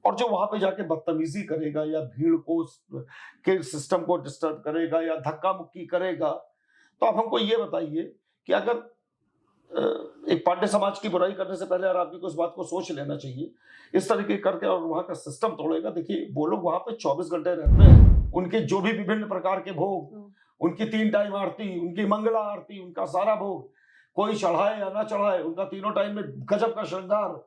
और जो वहां पे जाके बदतमीजी करेगा या भीड़ को के सिस्टम को डिस्टर्ब करेगा या धक्का मुक्की करेगा, तो आप हमको ये बताइए कि अगर एक पांडे समाज की बुराई करने से पहले हर आदमी को इस बात को सोच लेना चाहिए, इस तरीके करके और वहां का सिस्टम तोड़ेगा। देखिए वो लोग वहां पे 24 घंटे रहते हैं, उनके जो भी विभिन्न प्रकार के भोग, उनकी 3 टाइम आरती, उनकी मंगला आरती, उनका सारा भोग कोई चढ़ाए या ना चढ़ाए, उनका तीनों टाइम में गजब का श्रृंगार,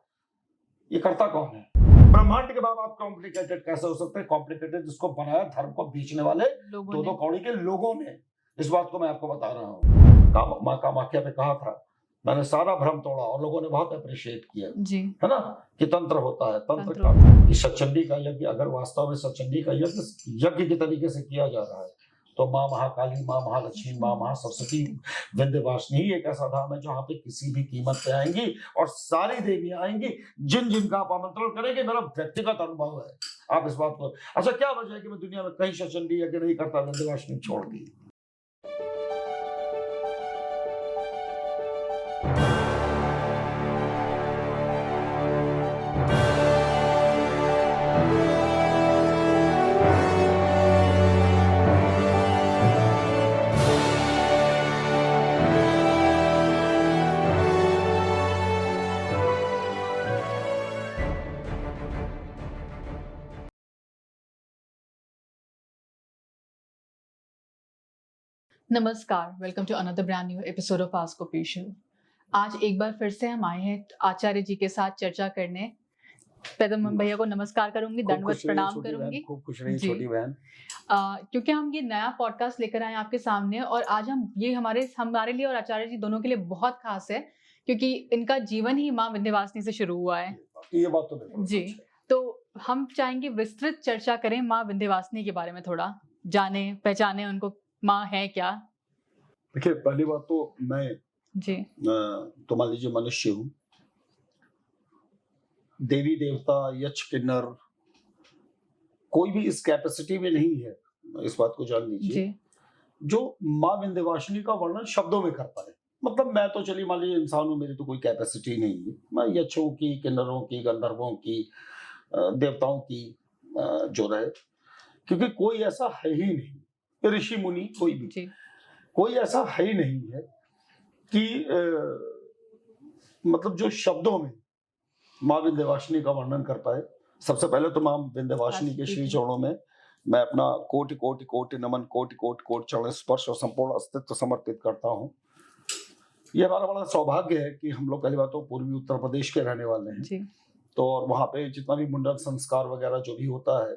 ये करता कौन है? ब्रह्मांड के बाद आप कॉम्प्लिकेटेड कैसे हो सकते हैं? कॉम्प्लिकेटेड जिसको बनाया धर्म को बेचने वाले दो कौड़ी के लोगों ने। इस बात को मैं आपको बता रहा हूँ। माँ कामाख्या पे कहा था, मैंने सारा भ्रम तोड़ा और लोगों ने बहुत अप्रिशिएट किया जी, है ना, कि तंत्र होता है, तंत्र का कि सचंडी का यज्ञ अगर वास्तव में सचंडी का यज्ञ के तरीके से किया जा रहा है, तो माँ महाकाली, माँ महालक्ष्मी, माँ महासरस्वती, विंध्यवासिनी ही एक ऐसा धाम है जहाँ पे किसी भी कीमत पे आएंगी और सारी देवियां आएंगी जिन जिनका आप आमंत्रण करेंगे। मेरा व्यक्तिगत अनुभव है, आप इस बात को। अच्छा, क्या वजह है कि मैं दुनिया में कहीं सचंडी यज्ञ नहीं करता विंध्यवासिनी छोड़ दी? नमस्कार, welcome to another brand new episode of ask official. आज एक बार फिर से हम आए हैं आचार्य जी के साथ चर्चा करने। प्रथम भैया को नमस्कार करूंगी, दंडवत प्रणाम करूंगी। खूब खुश रही छोटी बहन। क्योंकि हम ये नया पॉडकास्ट लेकर आए आपके सामने और आज हम ये हमारे लिए और आचार्य जी दोनों के लिए बहुत खास है, क्योंकि इनका जीवन ही माँ विंध्यवासिनी से शुरू हुआ है। ये बात तो जी, तो हम चाहेंगे विस्तृत चर्चा करें माँ विंध्यवासिनी के बारे में, थोड़ा जाने पहचाने उनको, माँ है क्या। देखिए, पहली बात तो मैं जी तो मान लीजिए मनुष्य हूँ, देवी देवता यक्ष किन्नर कोई भी इस कैपेसिटी में नहीं है, इस बात को जान लीजिए, जो माँ विंध्यवासिनी का वर्णन शब्दों में कर पाए। मतलब मैं तो चलिए मान लीजिए इंसान हूँ, मेरी तो कोई कैपेसिटी नहीं है, मैं यक्षों की, किन्नरों की, गंधर्वों की, देवताओं की जो रहे, क्योंकि कोई ऐसा है ही नहीं, ऋषि मुनि कोई भी कोई ऐसा है ही नहीं है कि मतलब जो शब्दों में माँ विंध्यवासिनी का वर्णन कर पाए। सबसे पहले तो माँ विंध्यवासिनी के श्री चरणों में मैं अपना कोटि कोटि कोटि नमन, कोटि कोटि कोटि चरण स्पर्श और संपूर्ण अस्तित्व समर्पित करता हूँ। ये हमारा बड़ा सौभाग्य है कि हम लोग पहली बात तो पूर्वी उत्तर प्रदेश के रहने वाले हैं, तो और वहाँ पे जितना भी मुंडन संस्कार वगैरह जो भी होता है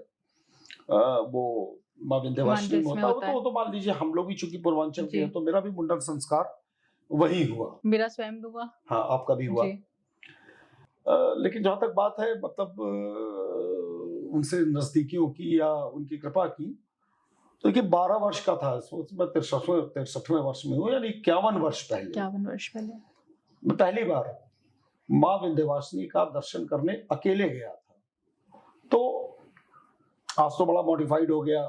वो माँ विंध्यवासिनी में होता है। तो मान लीजिए हम लोग भी चूंकि पूर्वांचल के हैं, तो मेरा भी मुंडन संस्कार वही हुआ, मेरा स्वयं हुआ, हाँ आपका भी हुआ। लेकिन जहाँ तक बात है मतलब उनसे नजदीकियों की या उनकी कृपा की, तो देखिए 12 वर्ष का था, मैं 63वें वर्ष में हूँ, यानी 51 वर्ष पहले मैं पहली बार माँ विंध्यवासिनी का दर्शन करने अकेले गया था। तो आज तो बड़ा मॉडिफाइड हो गया,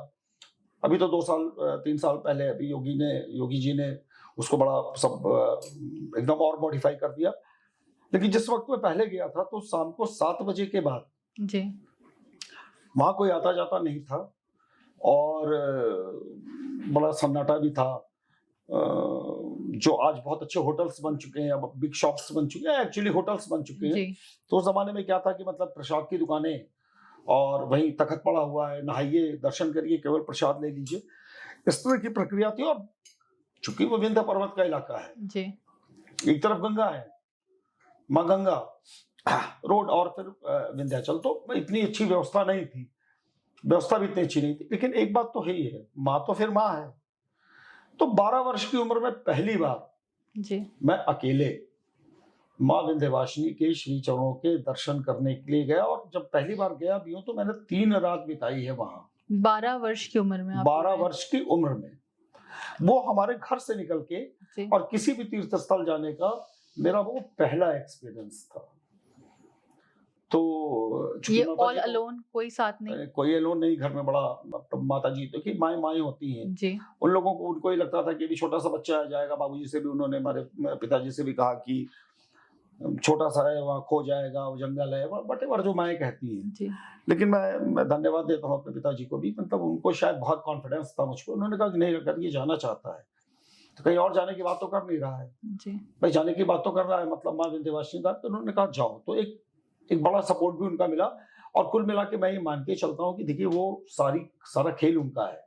अभी तो 2-3 साल पहले अभी योगी जी ने उसको बड़ा सब एकदम और मॉडिफाई कर दिया। लेकिन जिस वक्त मैं पहले गया था तो शाम को 7 बजे के बाद जी वहां कोई आता जाता नहीं था और बड़ा सन्नाटा भी था। जो आज बहुत अच्छे होटल्स बन चुके हैं, अब बिग शॉप्स बन चुके हैं, एक्चुअली होटल्स बन चुके हैं। तो उस जमाने में क्या था कि मतलब प्रसाद की दुकानें और वहीं तखत पड़ा हुआ है, नहाइए, दर्शन करिए, केवल प्रसाद ले लीजिए, इस तरह की प्रक्रिया थी। और चूंकि वो विंध्य पर्वत का इलाका है जी, एक तरफ गंगा है, माँ गंगा रोड, और फिर विंध्याचल, तो इतनी अच्छी व्यवस्था नहीं थी, व्यवस्था भी इतनी अच्छी नहीं थी। लेकिन एक बात तो है ही है, माँ तो फिर माँ है। तो 12 वर्ष की उम्र में पहली बार जी मैं अकेले माँ विंध्यवासिनी के श्री चरणों के दर्शन करने के लिए गया। और जब पहली बार गया भी हूँ तो मैंने 3 रात बिताई है वहां। 12 वर्ष की उम्र में? 12 वर्ष की उम्र में। वो हमारे घर से निकल के और किसी भी तीर्थ स्थल जाने का मेरा वो पहला एक्सपीरियंस था। तो ये ऑल अलोन, कोई साथ नहीं? कोई अलोन नहीं, घर में बड़ा मतलब माता जी तो कि माएँ होती हैं जी, उन लोगों को, उनको ही लगता था कि भी छोटा सा बच्चा आ जाएगा। बाबूजी से भी उन्होंने, हमारे पिताजी से भी कहा कि छोटा सा है, वहाँ खो जाएगा, वो जंगल है, वटेवर जो माएँ कहती हैं। जी लेकिन मैं धन्यवाद देता हूँ अपने पिताजी को भी, मतलब उनको शायद बहुत कॉन्फिडेंस था मुझ पे। उन्होंने कहा कि नहीं अगर ये जाना चाहता है तो कहीं और जाने की बात तो कर नहीं रहा है, जी भाई जाने की बात तो कर रहा है, मतलब माँ विंध्यवासिनी धाम। तो उन्होंने कहा जाओ, तो एक बड़ा सपोर्ट भी उनका मिला। और कुल मिला के मैं ये मान के चलता हूँ कि देखिए वो सारा खेल उनका है।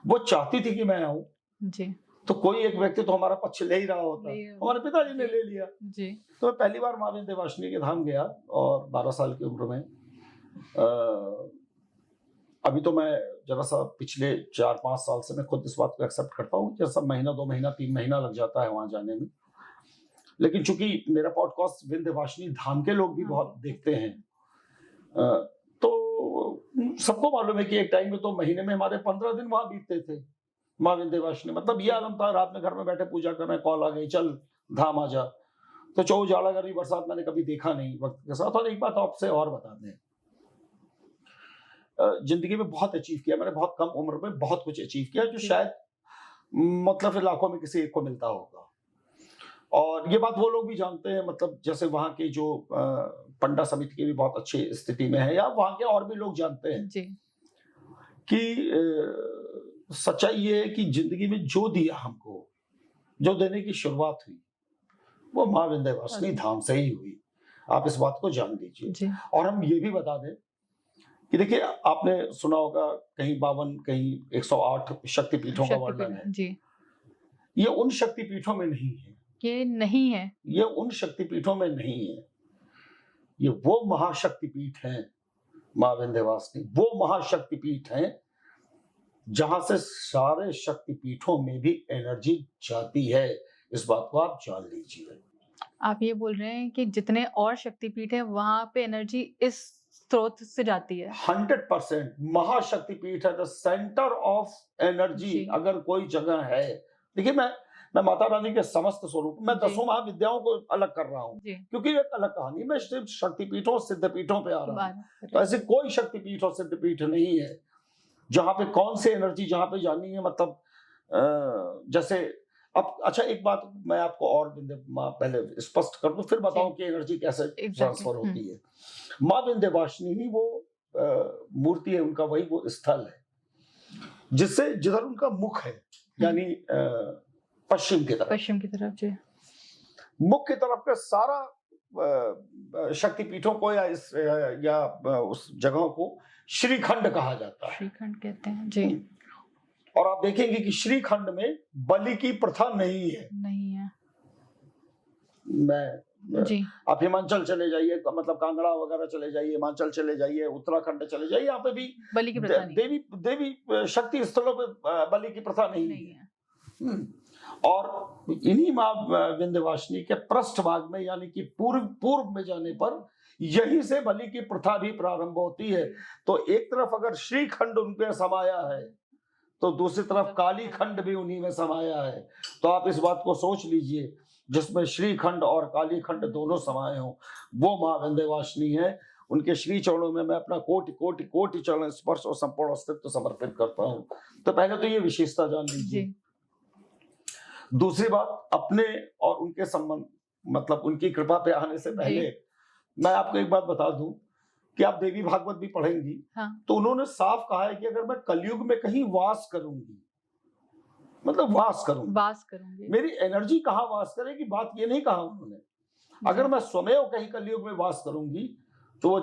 वो चाहती थी कि मैं आऊँ, जी तो कोई एक व्यक्ति तो हमारा पक्ष ले ही रहा होता, हमारे पिताजी ने ले लिया। जी तो मैं पहली बार माँ विंध्यवासिनी के धाम गया और 12 साल की उम्र में। अभी तो मैं जरा सा पिछले 4-5 साल से मैं खुद इस बात को एक्सेप्ट करता हूँ, जैसा महीना 2 महीना 3 महीना लग जाता है वहां जाने में। लेकिन चूंकि मेरा पॉडकास्ट विंध्यवासिनी धाम के लोग भी बहुत देखते हैं, तो सबको मालूम है कि एक टाइम में तो महीने में हमारे 15 दिन वहां बीतते थे माँ विंध्यवासिनी। मतलब ये आराम था, रात में घर में बैठे पूजा कर रहे हैं, कॉल आ गई, चल धाम आ जा। तो चौ जाड़ा गर्मी बरसात मैंने कभी देखा नहीं वक्त के साथ। और एक बात आपसे और बता दें, जिंदगी में बहुत अचीव किया मैंने, बहुत कम उम्र में बहुत कुछ अचीव किया, जो शायद मतलब फिर लाखों में किसी एक को मिलता होगा। और ये बात वो लोग भी जानते हैं, मतलब जैसे वहाँ के जो पंडा समिति की भी बहुत अच्छी स्थिति में है, या वहाँ के और भी लोग जानते हैं जी कि सच्चाई ये है कि जिंदगी में जो दिया हमको, जो देने की शुरुआत हुई, वो माँ विंध्यवासिनी धाम से ही हुई। आप इस बात को जान लीजिए। और हम ये भी बता दें कि देखिए, आपने सुना होगा कहीं 52 कहीं 108 शक्तिपीठों का वर्णन है जी। ये उन शक्तिपीठों में नहीं है, ये नहीं है, ये उन शक्तिपीठों में नहीं है। ये वो महाशक्तिपीठ हैं माँ विंध्यवासिनी, वो महाशक्तिपीठ हैं जहां से सारे शक्तिपीठों में भी एनर्जी जाती है। इस बात को आप जान लीजिए। आप ये बोल रहे हैं कि जितने और शक्तिपीठ है वहां पे एनर्जी इस स्रोत से जाती है। 100% महाशक्तिपीठ है, द सेंटर ऑफ एनर्जी अगर कोई जगह है। देखिए, मैं माता रानी के समस्त स्वरूप, मैं 10 महाविद्याओं को अलग कर रहा हूँ, क्योंकि एक अलग कहानी, मैं सिर्फ शक्तिपीठों सिद्धपीठों पे आ रहा हूँ। तो ऐसे कोई शक्तिपीठ और सिद्धपीठ नहीं है जहां पे कौन से एनर्जी जहां पे जानी है। मतलब जैसे अब अच्छा, एक बात मैं आपको और पहले स्पष्ट कर दूं, फिर बताऊं कि एनर्जी कैसे ट्रांसफर होती है। माँ विंध्यवासिनी ही वो मूर्ति है, उनका वही वो स्थल है जिधर उनका मुख है, यानी पश्चिम की तरफ जी। मुख की तरफ का सारा शक्तिपीठों को या उस जगह को श्रीखंड कहा जाता है। श्रीखंड कहते हैं जी। और आप देखेंगे कि श्रीखंड में बलि की प्रथा नहीं है। जी। आप हिमाचल चले जाइए, मतलब कांगड़ा वगैरह चले जाइए, हिमाचल चले जाइए, उत्तराखंड चले जाइए, यहाँ पे भी बलि की प्रथा नहीं। देवी शक्ति स्थलों पे बलि की प्रथा नहीं है। और इन्हीं माँ विंध्यवासिनी के पृष्ठभाग में, यानी कि पूर्व में जाने पर यहीं से बलि की प्रथा भी प्रारंभ होती है। तो एक तरफ अगर श्रीखंड उनपे समाया है, तो दूसरी तरफ काली खंड भी उन्हीं में समाया है। तो आप इस बात को सोच लीजिए, जिसमें श्रीखंड और काली खंड दोनों समाये हों, वो माँ विंध्यवासिनी है। उनके श्री चरणों में मैं अपना कोटि कोटि कोटि चरण स्पर्श और संपूर्ण अस्तित्व समर्पित करता हूँ। तो पहले तो ये विशेषता जान लीजिए। दूसरी बात, अपने और उनके संबंध, मतलब उनकी कृपा पे आने से पहले मैं आपको एक बात बता दूं कि आप देवी भागवत भी पढ़ेंगी, तो उन्होंने साफ कहा है कि अगर मैं कलयुग में कहीं वास करूंगी, मतलब वास करूंगी, मेरी एनर्जी कहाँ वास करेगी, बात ये नहीं कहा उन्होंने। अगर मैं स्वयं कहीं कलयुग में वास करूंगी तो वो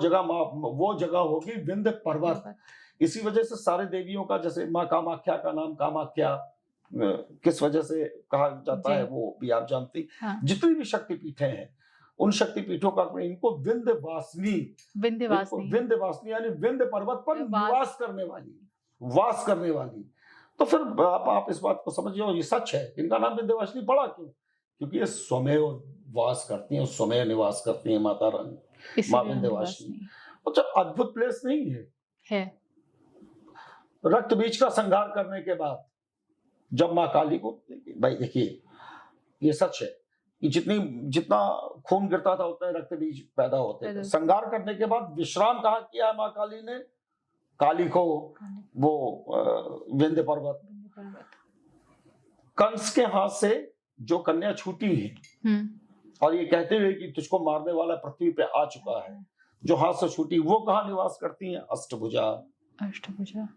जगह होगी विंध्य पर्वत। इसी वजह से सारे देवियों का, जैसे माँ कामाख्या का नाम कामाख्या किस वजह से कहा जाता है वो भी आप जानती। जितनी भी शक्तिपीठें हैं, उन शक्तिपीठों का इनको विंध्यवासिनी यानी विंध्य पर्वत पर वास करने वाली। तो फिर आप इस बात को समझिए, ये सच है। इनका नाम विंध्यवासिनी पड़ा क्यों? क्योंकि ये स्वमेव वास करती हैं, स्वमेव निवास करती हैं माता रानी, माँ विंध्यवासिनी। अच्छा, अद्भुत प्लेस नहीं है। रक्त बीज का संहार करने के बाद जब माँ काली को, भाई देखिए ये सच है कि जितना खून गिरता था उतने रक्त बीज पैदा होते थे। संहार करने के बाद विश्राम कहाँ किया है माँ काली ने? काली को वो विंध्य पर्वत। कंस के हाथ से जो कन्या छूटी है, और ये कहते हुए कि तुझको मारने वाला पृथ्वी पे आ चुका है, जो हाथ से छूटी वो कहाँ निवास करती हैं? अष्टभुजा। अष्टभुजा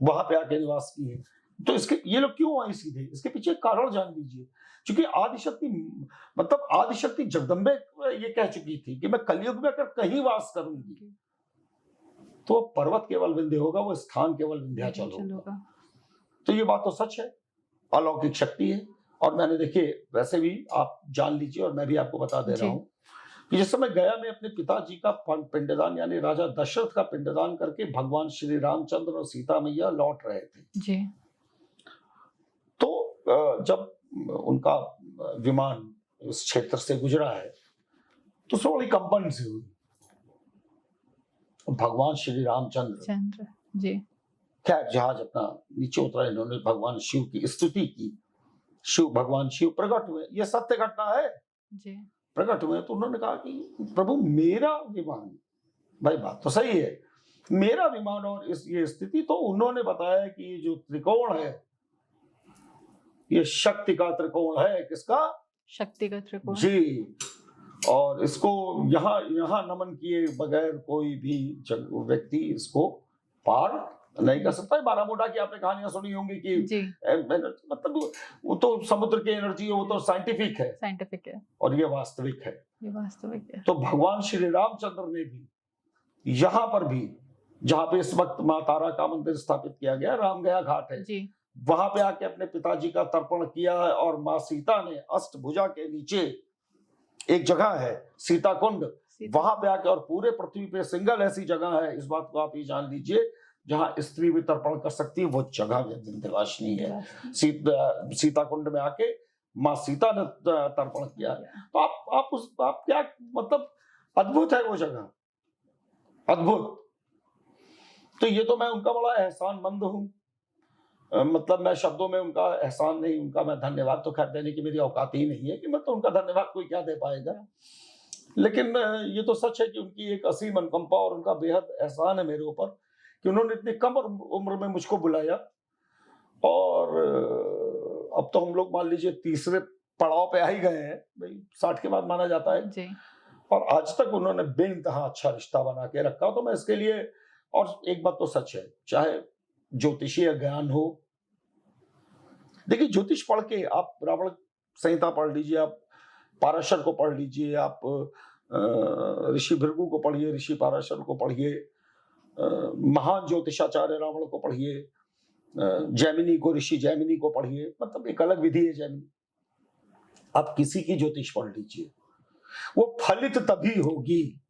वहां पे आके निवास की है। तो इसके ये लोग क्यों आई सीधे? इसके पीछे कारण जान लीजिए। क्योंकि आदिशक्ति मतलब आदिशक्ति जगदम्बे ये कह चुकी थी कि मैं कलयुग में अगर कहीं वास करूंगी तो पर्वत केवल विंध्य होगा, वो स्थान केवल विंध्याचल होगा। तो ये बात तो सच है, अलौकिक शक्ति है। और मैंने देखिए वैसे भी आप जान लीजिए और मैं भी आपको बता दे रहा हूँ कि जिस समय गया में अपने पिताजी का पिंडदान यानी राजा दशरथ का पिंडदान करके भगवान श्री रामचंद्र और सीता मैया लौट रहे थे जी। तो जब उनका विमान उस क्षेत्र से गुजरा है तो उसमें बड़ी कंपन सी हुई। भगवान श्री रामचंद्र जी खैर जहाज अपना नीचे उतरा, इन्होंने भगवान शिव की स्तुति की। भगवान शिव प्रकट हुए, यह सत्य घटना है जी। प्रकट हुए तो उन्होंने कहा कि प्रभु मेरा विमान, भाई बात तो सही है, मेरा विमान और ये स्थिति। तो उन्होंने बताया कि ये जो त्रिकोण है ये शक्ति का त्रिकोण है। किसका? शक्ति का त्रिकोण जी। और इसको यहाँ नमन किए बगैर कोई भी व्यक्ति इसको पार नहीं कर सकता है। बारामूडा की आपने कहानियां सुनी होंगी कि मतलब वो तो समुद्र की एनर्जी है, वो तो साइंटिफिक है और ये वास्तविक है। तो भगवान श्री रामचंद्र ने भी यहाँ पर भी, जहाँ पे इस वक्त माँ तारा का मंदिर स्थापित किया गया, राम गया घाट है जी, वहां पे आके अपने पिताजी का तर्पण किया है। और माँ सीता ने अष्टभुजा के नीचे एक जगह है सीता कुंड, वहां पे आके, और पूरे पृथ्वी पे सिंगल ऐसी जगह है, इस बात को आप ये जान लीजिए, जहां स्त्री भी तर्पण कर सकती है, वो जगह विंध्यवासिनी है। सीता कुंड में आके माँ सीता ने तर्पण किया। तो आप क्या मतलब अद्भुत है वो जगह, अद्भुत। तो ये तो मैं उनका बड़ा एहसानमंद हूँ। मतलब मैं शब्दों में उनका एहसान नहीं, उनका मैं धन्यवाद तो खैर देने की मेरी औकात ही नहीं है कि मैं तो उनका धन्यवाद कोई क्या दे पाएगा। लेकिन ये तो सच है कि उनकी एक असीम अनुकंपा और उनका बेहद एहसान है मेरे ऊपर कि उन्होंने इतनी कम उम्र में मुझको बुलाया। और अब तो हम लोग मान लीजिए तीसरे पड़ाव पे आ ही गए हैं, भाई 60 के बाद माना जाता है जी। और आज तक उन्होंने बेइंतहा अच्छा रिश्ता बना के रखा। तो मैं इसके लिए, और एक बात तो सच है, चाहे ज्योतिषीय ज्ञान हो, देखिए ज्योतिष पढ़ के आप रावण संहिता पढ़ लीजिए, आप पाराशर को पढ़ लीजिए, आप ऋषि भृगु को पढ़िए, ऋषि पाराशर को पढ़िए, महान ज्योतिषाचार्य रावण को पढ़िए, जैमिनी को, ऋषि जैमिनी को पढ़िए, मतलब एक अलग विधि है जैमिनी। आप किसी की ज्योतिष पढ़ लीजिए, वो फलित तभी होगी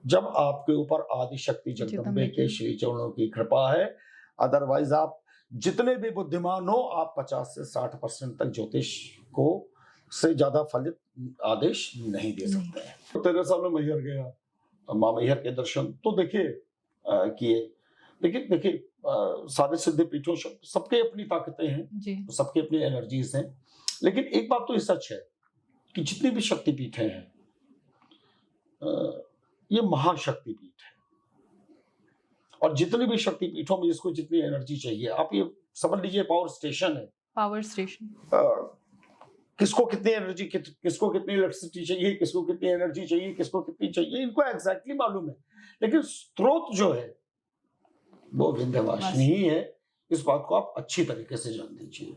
जब आपके ऊपर आदिशक्ति जगदम्बे के श्री चरणों की कृपा है। अदरवाइज आप जितने भी बुद्धिमान हो, आप 50 से 60% तक ज्योतिष को से ज्यादा फलित आदेश नहीं दे सकते हैं। तो 13 साल में मैहर गया, माँ मैहर के दर्शन तो देखिए किए। देखिए सारे सिद्ध पीठों सबके अपनी ताकतें हैं, सबके अपनी एनर्जीज हैं। लेकिन एक बात तो ये सच है कि जितनी भी शक्तिपीठें हैं ये महाशक्तिपीठ है, और जितनी भी शक्तिपीठों में जिसको जितनी एनर्जी चाहिए, आप ये समझ लीजिए पावर स्टेशन है। पावर स्टेशन किसको कितनी एनर्जी, किसको कितनी इलेक्ट्रिसिटी चाहिए, किसको कितनी एनर्जी चाहिए, किसको कितनी चाहिए, इनको एग्जैक्टली मालूम है। लेकिन स्रोत जो है वो विंध्यवासिनी ही है। इस बात को आप अच्छी तरीके से जान लीजिए।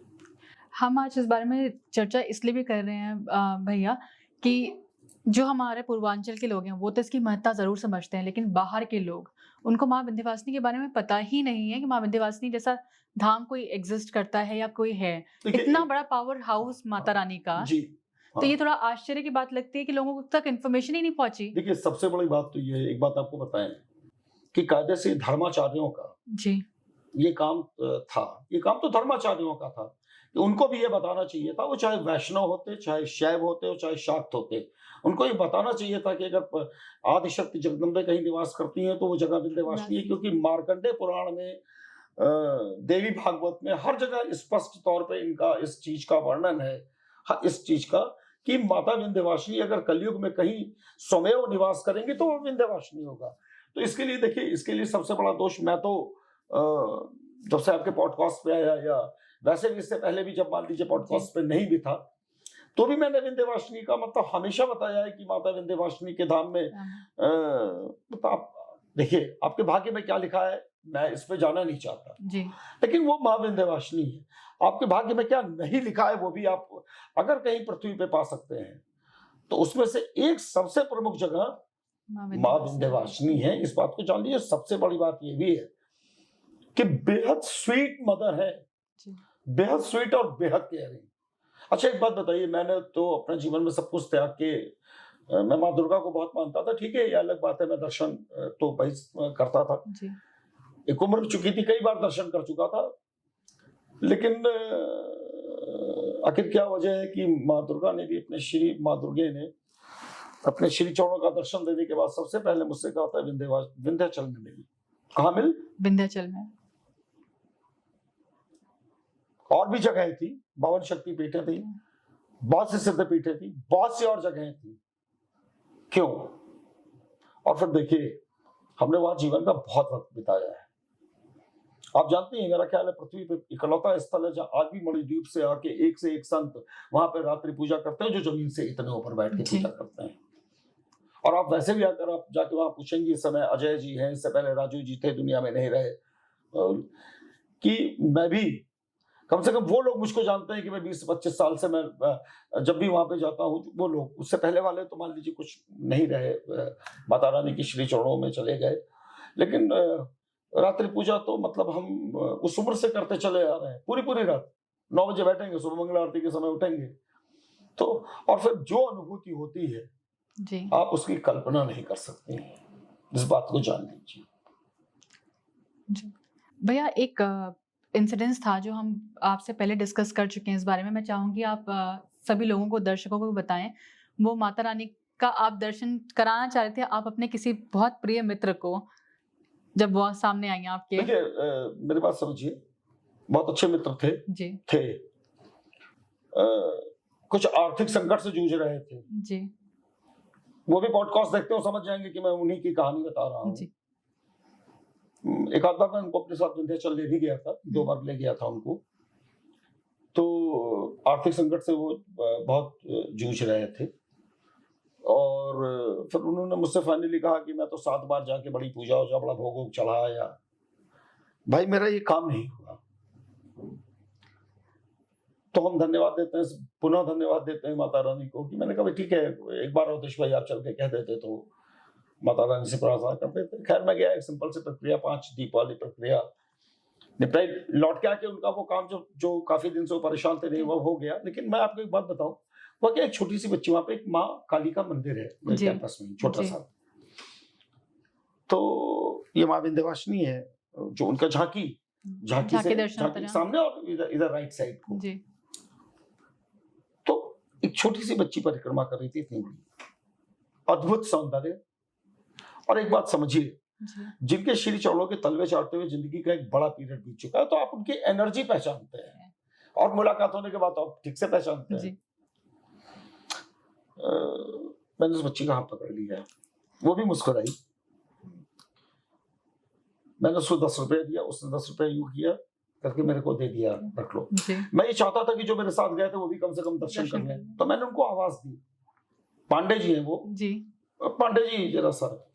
हम आज इस बारे में चर्चा इसलिए भी कर रहे हैं भैया कि जो हमारे पूर्वांचल के लोग हैं वो तो इसकी महत्ता जरूर समझते हैं, लेकिन बाहर के लोग, उनको माँ विंध्यवासिनी के बारे में पता ही नहीं है कि माँ विंध्यवासिनी जैसा धाम कोई एग्जिस्ट करता है या कोई है, इतना बड़ा पावर हाउस माता रानी का जी। हाँ। तो ये थोड़ा आश्चर्य की बात लगती है कि लोगों तक इन्फॉर्मेशन ही नहीं पहुंची। देखिए सबसे बड़ी बात तो ये है, एक बात आपको बताएं कि कायदे से धर्माचार्यों का जी ये काम था, ये काम तो धर्माचार्यों का था कि उनको भी ये बताना चाहिए था, वो चाहे वैष्णव होते, चाहे शैव होते, चाहे शाक्त होते, उनको ये बताना चाहिए था कि अगर आदिशक्ति जगदम्बे कहीं निवास करती हैं तो वो जगह विंध्यवासिनी है। क्योंकि मार्कंडेय पुराण में, देवी भागवत में हर जगह स्पष्ट तौर पे इनका इस चीज का वर्णन है, इस चीज का कि माता विंध्यवासिनी अगर कलयुग में कहीं स्वमेव निवास करेंगे तो वो विंध्यवासिनी होगा। तो इसके लिए देखिए, इसके लिए सबसे बड़ा दोष, मैं तो जब से आपके पॉडकास्ट पे आया या वैसे भी इससे पहले भी जब मान लीजिए पॉडकास्ट पे नहीं भी था, तो भी मैंने विंध्यवासिनी का मतलब हमेशा बताया है कि माता विंध्यवासिनी के धाम में मतलब आप देखिए आपके भाग्य में क्या लिखा है मैं इस पे जाना नहीं चाहता जी लेकिन वो माँ विंध्यवासिनी है। आपके भाग्य में क्या नहीं लिखा है वो भी आप अगर कहीं पृथ्वी पे पा सकते हैं तो उसमें से एक सबसे प्रमुख जगह माँ विंध्यवासिनी है। इस बात को जान लीजिए। सबसे बड़ी बात ये भी है कि बेहद स्वीट मदर है, बेहद स्वीट और बेहद केयरिंग। अच्छा एक बात बताइए, मैंने तो अपने जीवन में सब कुछ त्याग के मैं माँ दुर्गा को बहुत मानता था, ठीक है ये अलग बात है, मैं दर्शन तो भाई करता था जी एक उम्र हो चुकी थी, कई बार दर्शन कर चुका था, लेकिन आखिर क्या वजह है कि माँ दुर्गा ने भी अपने श्री माँ दुर्गे ने अपने श्री चरणों का दर्शन देने के बाद सबसे पहले मुझसे कहा था विंध्याचल में मिली। कहाँ मिल? विंध्याचल में। और भी जगह थी, 52 शक्ति पीठें थी, बहुत सी सिद्ध पीठें थी, बहुत सी और जगहें थी। क्यों? और फिर देखिए हमने वहां जीवन का बहुत वक्त बिताया है। आप जानते हैं मेरा ख्याल है पृथ्वी पे इकलौता स्थल है जहाँ आग भी मणिद्वीप से आके एक से एक संत वहां पे रात्रि पूजा करते हैं जो जमीन से इतने ऊपर बैठ के पूजा करते हैं। और आप वैसे भी अगर आप जाके वहां पूछेंगे, इस समय अजय जी हैं, इससे पहले राजू जी थे, दुनिया में नहीं रहे, कि मैं भी कम से कम वो लोग मुझको जानते हैं कि मैं 20-25 साल से मैं जब भी वहां पे जाता हूँ, वो लोग उससे पहले वाले तो मान लीजिए कुछ नहीं रहे, माता रानी की श्री चरणों में चले गए, लेकिन रात्रि पूजा तो मतलब हम उस उम्र से करते चले आ रहे हैं। पूरी रात 9 बजे बैठेंगे, सुबह मंगला आरती के समय उठेंगे, तो और फिर जो अनुभूति होती है जी आप उसकी कल्पना नहीं कर सकते। इस बात को जान लीजिए। भैया एक इंसिडेंस था जो हम आपसे पहले डिस्कस कर चुके हैं, इस बारे में मैं चाहूंगी आप सभी लोगों को, दर्शकों को बताएं। वो माता रानी का आप दर्शन कराना चाह रहे थे आप अपने किसी बहुत प्रिय मित्र को, जब वो सामने आई आपके। देखिए मेरी बात समझिए, बहुत अच्छे मित्र थे जी थे कुछ आर्थिक संकट से जूझ रहे थे जी, वो भी पॉडकास्ट देखते हो समझ जाएंगे कि मैं उन्हीं की कहानी बता रहा हूँ। एक आध बार मैं उनको अपने साथ विंध्याचल ले भी गया था, 2 बार ले गया था उनको। तो आर्थिक संकट से वो बहुत जूझ रहे थे और फिर उन्होंने मुझसे फाइनली कहा कि मैं तो 7 बार जाके बड़ी पूजा वूजा बड़ा भोग वोग चढ़ाया, भाई मेरा ये काम नहीं हुआ। तो हम धन्यवाद देते हैं, पुनः धन्यवाद देते हैं माता रानी को कि मैंने कहा ठीक है एक बार अवधेश भाई आप चल के कह देते तो माता रानी से प्रार्थना करते थे। खैर मैं गया, एक सिंपल सी प्रक्रिया, 5 दीप वाली प्रक्रिया निपटाई, लौट के आके उनका वो काम जो काफी दिन से वो परेशान थे नहीं वो हो गया। लेकिन मैं आपको एक बात बताऊं, वो क्या एक छोटी सी बच्ची, वहां पे एक माँ काली का मंदिर है कैंपस में, छोटा सा, तो ये माँ विंध्यवासिनी है जो उनका झांकी सामने और इधर राइट साइड को। तो एक छोटी सी बच्ची परिक्रमा कर रही थी, इतनी बड़ी, अद्भुत सौंदर्य। और एक बात समझिए, जिनके श्री चरणों के तलवे चाटते हुए जिंदगी का एक बड़ा पीरियड बीत चुका है, तो आप उनकी एनर्जी पहचानते हैं और मुलाकात होने के बाद आप ठीक से पहचानते हैं। मैंने उस बच्ची का हाथ पकड़ लिया, वो भी मुस्कुराई, मैंने उसको 10 रुपए दिया, उसने 10 रुपए यूं किया करके मेरे को दे दिया, रख लो। मैं ये चाहता था कि जो मेरे साथ गए थे वो भी कम से कम दर्शन कर लें, तो मैंने उनको आवाज दी। पांडे जी हैं वो जी, पांडे जी जरा सा,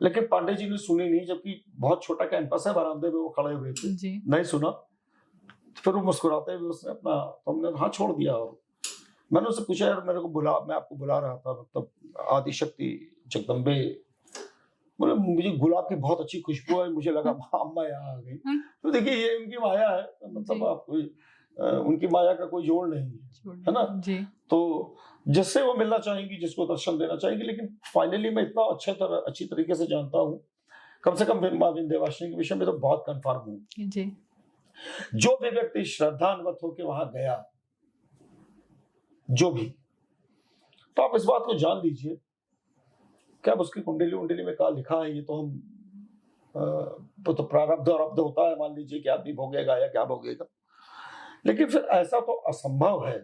लेकिन पांडे जी ने सुनी नहीं, जबकि बहुत छोटा कैंपस है, बरामदे में वो खड़े हुए थे जी। नहीं सुना। फिर वो मुस्कुराते हुए उसने अपना, तो हमने हाँ छोड़ दिया। और मैंने उससे पूछा यार मेरे को बुला, मैं आपको बुला रहा था, मतलब आदिशक्ति जगदम्बे, बोले मुझे गुलाब की बहुत अच्छी खुशबू है, मुझे लगा अम्मा यहाँ आ गई। तो देखिए ये उनकी माया है, मतलब आप कोई उनकी माया का कोई जोड़ नहीं है ना जी। तो जिससे वो मिलना चाहेंगी, जिसको दर्शन देना चाहेंगी, लेकिन फाइनली मैं इतना अच्छी तरीके से जानता हूँ, कम से कम माँ विंध्यवासिनी के विषय में तो बहुत कंफर्म हूँ जी। जो भी व्यक्ति श्रद्धान्वित होकर वहां गया, जो भी, तो आप इस बात को जान लीजिए क्या उसकी कुंडली में क्या लिखा है, ये तो हम तो प्रारब्ध और अब्ध होता है, मान लीजिए कि आदमी भोगेगा या क्या भोगेगा। लेकिन फिर ऐसा तो असंभव है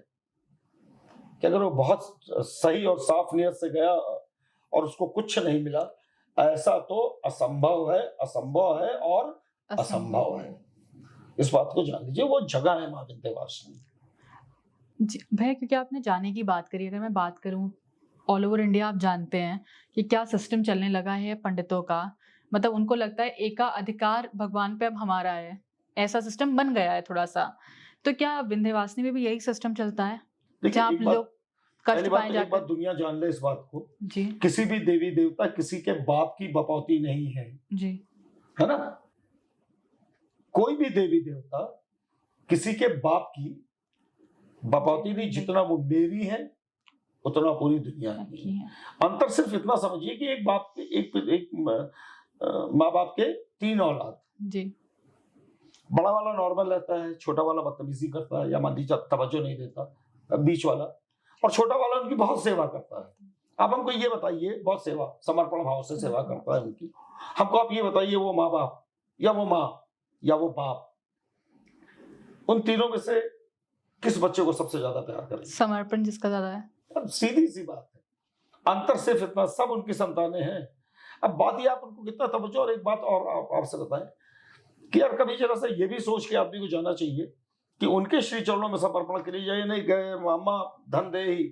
कि अगर वो बहुत सही और साफ नियत से गया और उसको कुछ नहीं मिला, ऐसा तो असंभव है और असंभव है। इस बात को जान लीजिए, वो जगह है माँ विंध्यवासिनी। जी भैया, क्योंकि आपने जाने की बात करी, अगर मैं बात करूं ऑल ओवर इंडिया, आप जानते हैं कि क्या सिस्टम चलने लगा है पंडितों का। मतलब उनको लगता है एका अधिकार भगवान पे अब हमारा है, ऐसा सिस्टम बन गया है थोड़ा सा। तो क्या विंध्यवासिनी में भी यही सिस्टम चलता है देखिए जहाँ एक बात, लोग कष्ट पहली बात पाए तो एक बात जाकर? दुनिया जान ले इस बात को, जी किसी भी देवी देवता किसी के बाप की बपौती नहीं है, जी है ना। कोई भी देवी देवता किसी के बाप की बपौती नहीं, जितना वो मेरी है उतना पूरी दुनिया की है। अंतर सिर्फ इतना समझिए कि एक बाप एक माँ बाप के 3 औलाद, जी बड़ा वाला नॉर्मल रहता है, छोटा वाला बदतमीजी करता है या मान लीजिए तवज्जो नहीं देता, बीच वाला, और छोटा वाला उनकी बहुत सेवा करता है। आप हमको ये बताइए, बहुत सेवा समर्पण भाव से सेवा करता है उनकी, हमको आप ये बताइए वो माँ बाप या वो माँ या वो बाप, उन तीनों में से किस बच्चे को सबसे ज्यादा प्यार करेंगे? समर्पण जिसका ज्यादा है। अब सीधी सी बात है, अंतर सिर्फ इतना, सब उनकी संतानें हैं। अब बात ये आप उनको कितना तवज्जो, और एक बात और आपसे बताएं कि यार कभी जरा सा ये भी सोच के आदमी को जाना चाहिए कि उनके श्री चरणों में समर्पण के लिए ये नहीं गए मामा धन दे ही,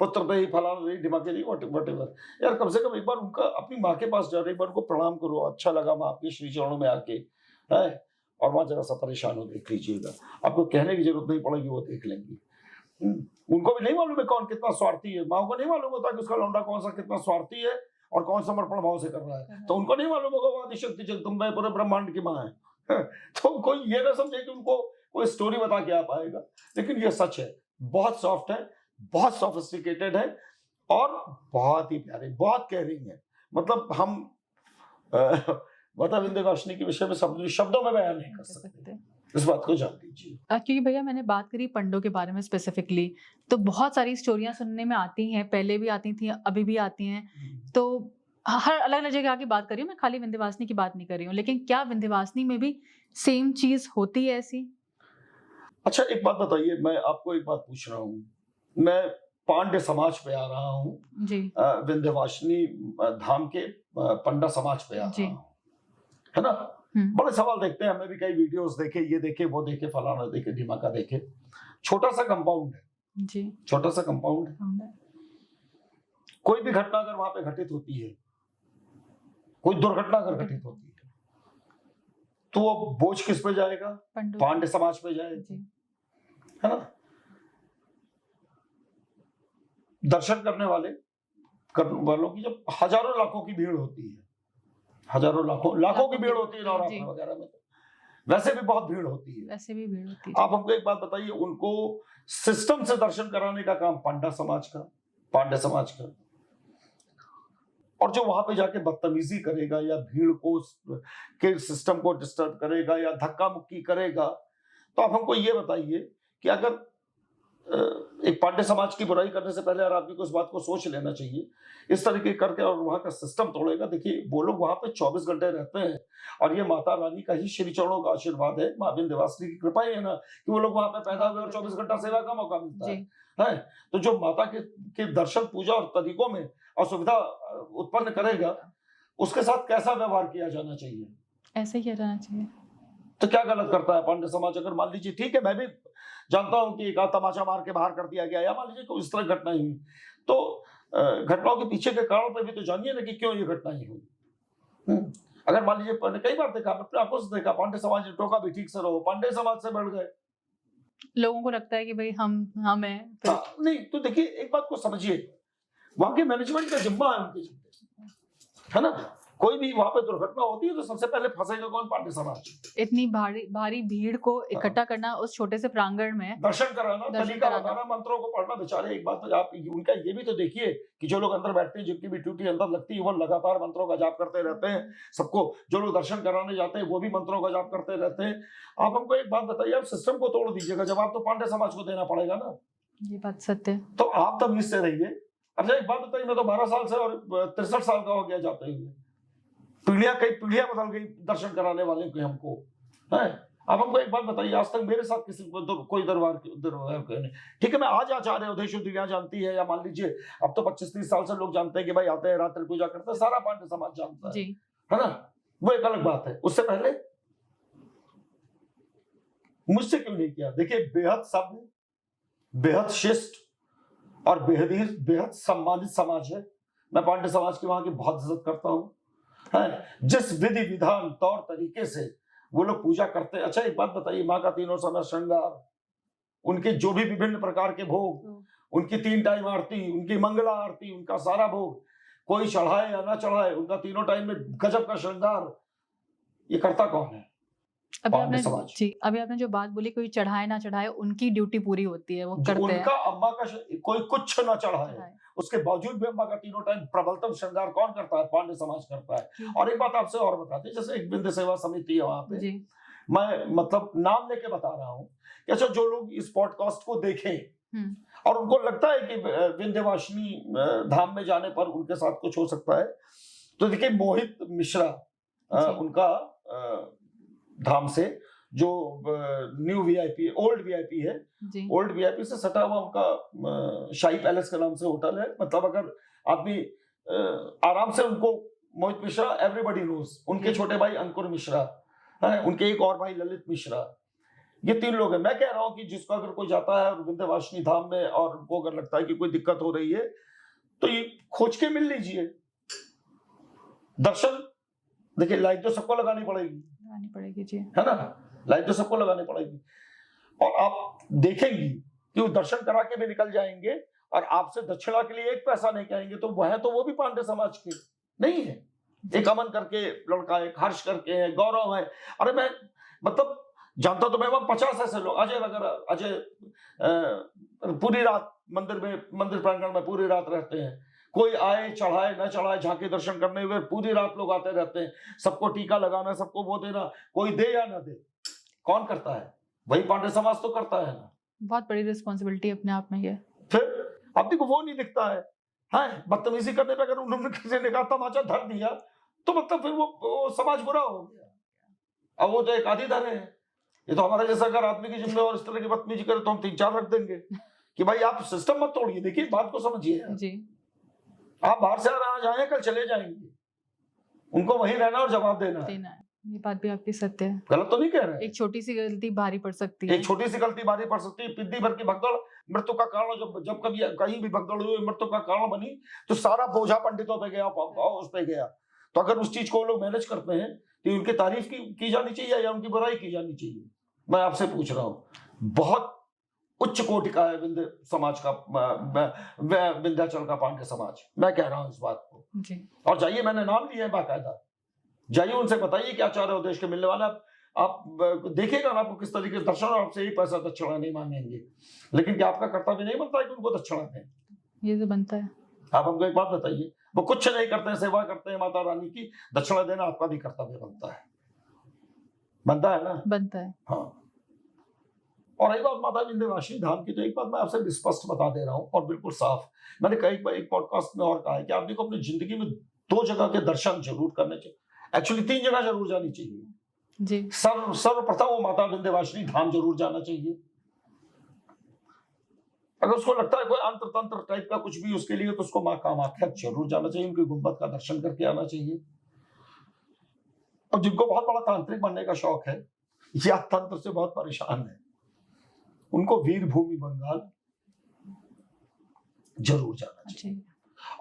पुत्र दे ही, फलाना दे दिमाग नहीं, वट एवर। यार कम से कम एक बार उनका अपनी माँ के पास जाओ, एक बार उनको प्रणाम करो, अच्छा लगा माँ आपके श्री चरणों में आके, है, और वहां जरा सा परेशान हो देख लीजिएगा, आपको कहने की जरूरत नहीं पड़ेगी, वो देख लेंगी। उनको भी नहीं मालूम है कौन कितना स्वार्थी है, माँ को नहीं मालूम होता कि उसका लौंडा कौन सा कितना स्वार्थी है और कौन समर्पण भाव से कर रहा है, तो उनको नहीं मालूम होगा वो आदिशक्ति जगदम्बा पूरे ब्रह्मांड की माँ है। तो कोई ये ना समझे कि उनको कोई स्टोरी बता के आ पाएगा, लेकिन ये सच है, बहुत सॉफ्ट है, बहुत सोफिस्टिकेटेड है और बहुत ही प्यारे, बहुत केयरिंग है। मतलब हम माता विंध्यवासिनी के विषय में शब्दों में बयान नहीं कर सकते, इस बात को जान लीजिए। क्योंकि भैया मैंने बात करी पंडों के बारे में स्पेसिफिकली, तो बहुत सारी स्टोरियां सुनने में आती हैं, पहले भी आती थी, अभी भी आती हैं। तो हर अलग अलग जगह की बात कर रही हूँ मैं, खाली विंध्यवासिनी की बात नहीं कर रही हूँ, लेकिन क्या विंध्यवासिनी में भी सेम चीज होती है ऐसी? अच्छा एक बात बताइए, मैं आपको एक बात पूछ रहा हूँ, मैं पांड्य समाज पे आ रहा हूँ जी, विंध्यवासिनी धाम के पंडा समाज पे आ जी। रहा हूँ, है ना। बड़े सवाल देखते हैं, हमने भी कई वीडियोस देखे, ये देखे वो देखे, फलाना देखे ढिमाका देखे। छोटा सा कंपाउंड है जी, छोटा सा कंपाउंड है, कोई भी घटना अगर वहां पे घटित होती है, कोई दुर्घटना अगर घटित होती है, तो वो बोझ किस पे जाएगा? पांड्य समाज पे जाएगा, है ना। दर्शन करने वालों की जब हजारों लाखों की भीड़ होती है, हजारों लाखों की भीड़ होती है नवरात्र वगैरह में, तो वैसे भी बहुत भीड़ होती है, वैसे भी भीड़ होती है। आप हमको एक बात बताइए, उनको सिस्टम से दर्शन कराने का काम पांड्य समाज का, और जो वहां पे जाके बदतमीजी करेगा या भीड़ को के सिस्टम को डिस्टर्ब करेगा या धक्का मुक्की करेगा, तो आप हमको ये बताइए कि अगर एक पांड्य समाज की बुराई करने से पहले हर आदमी को इस बात को सोच लेना चाहिए, इस तरीके करके और वहां का सिस्टम तोड़ेगा। देखिए वो लोग वहां पे 24 घंटे रहते हैं, और ये माता रानी का ही श्री चरणों का आशीर्वाद है, माँ विंध्यवासिनी की कृपा ही है ना कि वो लोग वहां पे पैदा हुए और 24 घंटा सेवा का मौका मिलता है। तो जो माता के दर्शन पूजा और तरीकों में असुविधा उत्पन्न करेगा, उसके साथ कैसा व्यवहार किया जाना चाहिए? ऐसे ही रहना चाहिए। तो क्या गलत करता है पांड्य समाज? अगर मान लीजिए, ठीक है, मैं भी जानता हूं कि एक तमाचा मार के बाहर कर दिया गया, या मान लीजिए कोई इस तरह घटना हुई, तो घटनाओं के पीछे के कारण पे भी तो जानिए ना कि क्यों ये घटनाएं हुई। अगर मान लीजिए, कई बार देखा, अपने आंखों से देखा, पांड्य समाज ने टोका भी ठीक से रहो, पांड्य समाज से बढ़ गए। लोगों को लगता है कि भाई हम हैं। नहीं, तो देखिए एक बात को समझिए, वहां के मैनेजमेंट का जिम्मा है उनके जिम्मे, है ना। कोई भी वहां पे दुर्घटना होती है तो सबसे पहले फंसेगा कौन? पांड्य समाज। इतनी भारी भीड़ को इकट्ठा करना उस छोटे से प्रांगण में, दर्शन कराना, तरीका बताना, मंत्रों को पढ़ना। बेचारे एक बात तो आप उनका ये भी तो देखिए कि जो लोग अंदर बैठते हैं, जिनकी भी ड्यूटी अंदर लगती है, वो लगातार मंत्रों का जाप करते रहते हैं। सबको, जो लोग दर्शन कराने जाते हैं, वो भी मंत्रों का जाप करते रहते हैं। आप हमको एक बात बताइए, आप सिस्टम को तोड़ दीजिएगा, जवाब तो पांड्य समाज को देना पड़ेगा ना। ये बात सत्य है। तो आप तमीज से रहिए। अच्छा एक बात बताइए, मैं तो 12 साल से और 63 साल का हो गया जाते हुए, कई पीढ़ियां बदल गई दर्शन कराने वाले को हमको, है। अब हमको एक बात बताइए, आज तक मेरे साथ किसी को कोई दरबार नहीं। ठीक है, मैं आज आचार्य उदयशु दुनिया जानती है, या मान लीजिए अब तो 25-30 साल से लोग जानते हैं कि भाई आते हैं, रात्रि पूजा करते हैं, सारा पांड्य समाज जानता है ना। वो एक अलग बात है। उससे पहले मुझसे क्यों नहीं किया? देखिए बेहद सब बेहद शिष्ट और बेहद सम्मानित समाज है। मैं पांडे समाज की वहां की बहुत इज्जत करता हूँ, है जिस विधि विधान तौर तरीके से वो लोग पूजा करते हैं। अच्छा एक बात बताइए, माँ का तीनों समय श्रृंगार, उनके जो भी विभिन्न प्रकार के भोग, उनकी 3 टाइम आरती, उनकी मंगला आरती, उनका सारा भोग, कोई चढ़ाए या ना चढ़ाए, उनका तीनों टाइम में गजब का श्रृंगार, ये करता कौन है? पांडे समाज। जी, अभी आपने जो बात बोली, कोई चढ़ाए ना चढ़ाए, उनकी ड्यूटी पूरी होती है, वो करते हैं। उनका अम्मा का कोई कुछ ना चढ़ाए, उसके बावजूद भी अम्मा का तीनों टाइम प्रबलतम श्रृंगार कौन करता है? पांडे समाज करता है। और एक बात आपसे और बताते हैं, जैसे एक विंध्य सेवा समिति है वहां पे, मैं मतलब नाम लेके बता रहा हूँ कि अच्छा जो लोग इस पॉडकास्ट को देखें और उनको लगता है कि विंध्यवासिनी धाम में जाने पर उनके साथ कुछ हो सकता है, तो देखिए मोहित मिश्रा उनका धाम से जो न्यू वीआईपी ओल्ड वीआईपी है, ओल्ड वीआईपी से सटा हुआ उनका शाही पैलेस के नाम से होटल है। मतलब अगर आदमी आराम से उनको, मोहित मिश्रा एवरीबॉडी नोज, उनके छोटे भाई अंकुर मिश्रा है, उनके एक और भाई ललित मिश्रा, ये 3 लोग हैं। मैं कह रहा हूं कि जिसको अगर कोई जाता है विंध्यवासिनी धाम में और उनको अगर लगता है कि कोई दिक्कत हो रही है, तो ये खोज के मिल लीजिए दर्शन। देखिए लाइट तो सबको लगानी पड़ेगी जी, है ना, लाइट तो सबको लगानी पड़ेगी, और आप देखेंगी कि वो दर्शन करा के भी निकल जाएंगे और आपसे दक्षिणा के लिए 1 पैसा नहीं कहेंगे। तो वह तो वो भी पांडे समाज के नहीं है। एक अमन करके लड़का, एक हर्ष करके है, गौरव है। अरे मैं मतलब जानता तो मैं वहां 50 ऐसे लोग, अजय वगैरह, अजय पूरी रात मंदिर प्रांगण में पूरी रात रहते हैं। कोई आए चढ़ाए न चढ़ाए, झांकी दर्शन करने हुए पूरी रात लोग आते रहते हैं। सबको टीका लगाना, सबको वो देना, कोई दे या ना दे, कौन करता है? वही पांडे समाज तो करता है ना। बहुत बड़ी रिस्पॉन्सिबिलिटी अपने आप में है। फिर आदमी को वो नहीं दिखता है, बदतमीजी करने पे अगर उन्होंने किसी ने कहा तमाचा धर दिया, तो मतलब फिर वो समाज बुरा हो गया। अब वो तो एक आधी धर है। ये तो हमारे जैसा अगर आदमी की जिम्मेदारी इस तरह की बदतमीजी करे तो हम 3-4 रख देंगे कि भाई आप सिस्टम मत तोड़िए। देखिए बात को समझिए जी, आप बाहर से आ जाए, कल चले जाएंगे, उनको वहीं रहना और जवाब देना है। ये बात भी आपकी सत्य है, गलत तो नहीं कह रहे। एक छोटी सी गलती भारी पड़ सकती है, एक छोटी सी गलती भारी पड़ सकती है। पिद्दी भर की भगदड़ मृत्यु का कारण, जब कभी कहीं भी भगदड़ हुई मृत्यु का कारण बनी, तो सारा बोझा पंडितों पे गया, उस पे गया। तो अगर उस चीज को लोग मैनेज करते हैं तो उनकी तारीफ की जानी चाहिए या उनकी बुराई की जानी चाहिए? मैं आपसे पूछ रहा हूँ। बहुत उच्च कोटि का है विंध्य समाज का, विंध्याचल का पांडे समाज। मैं कह रहा हूँ इस बात को जी। और जाइए, मैंने नाम लिया है बाकायदा, जाइए उनसे बताइए क्या चाह रहे हो देश के मिलने वाला। आप देखिएगा ना, आपको किस तरीके से दर्शन, और आपसे 1 पैसा दक्षिणा नहीं मांगेंगे। लेकिन क्या आपका कर्तव्य नहीं बनता है कि उनको दक्षिणा दें? ये तो बनता है। आप हमको एक बात बताइए, वो कुछ नहीं करते हैं, सेवा करते हैं माता रानी की, दक्षिणा देना आपका भी कर्तव्य बनता है। बनता है ना? बनता है। हाँ। और एक बात माता विंध्यवासिनी धाम की, तो एक बात मैं आपसे स्पष्ट बता दे रहा हूँ और बिल्कुल साफ। मैंने एक पॉडकास्ट में और कहा है कि आदमी को अपनी जिंदगी में 2 जगह के दर्शन जरूर करने चाहिए। एक्चुअली 3 जगह जरूर जानी चाहिए जी। सर्वप्रथम वो माता विंध्यवासिनी धाम जरूर जाना चाहिए। अगर उसको लगता है कोई अंतर तंत्र टाइप का कुछ भी उसके लिए, तो उसको माँ कामाख्या जरूर जाना चाहिए, उनकी गुंबद का दर्शन करके आना चाहिए। और जिनको बहुत बड़ा तांत्रिक बनने का शौक है या तंत्र से बहुत परेशान है, उनको वीर भूमि बंगाल जरूर जाना चाहिए।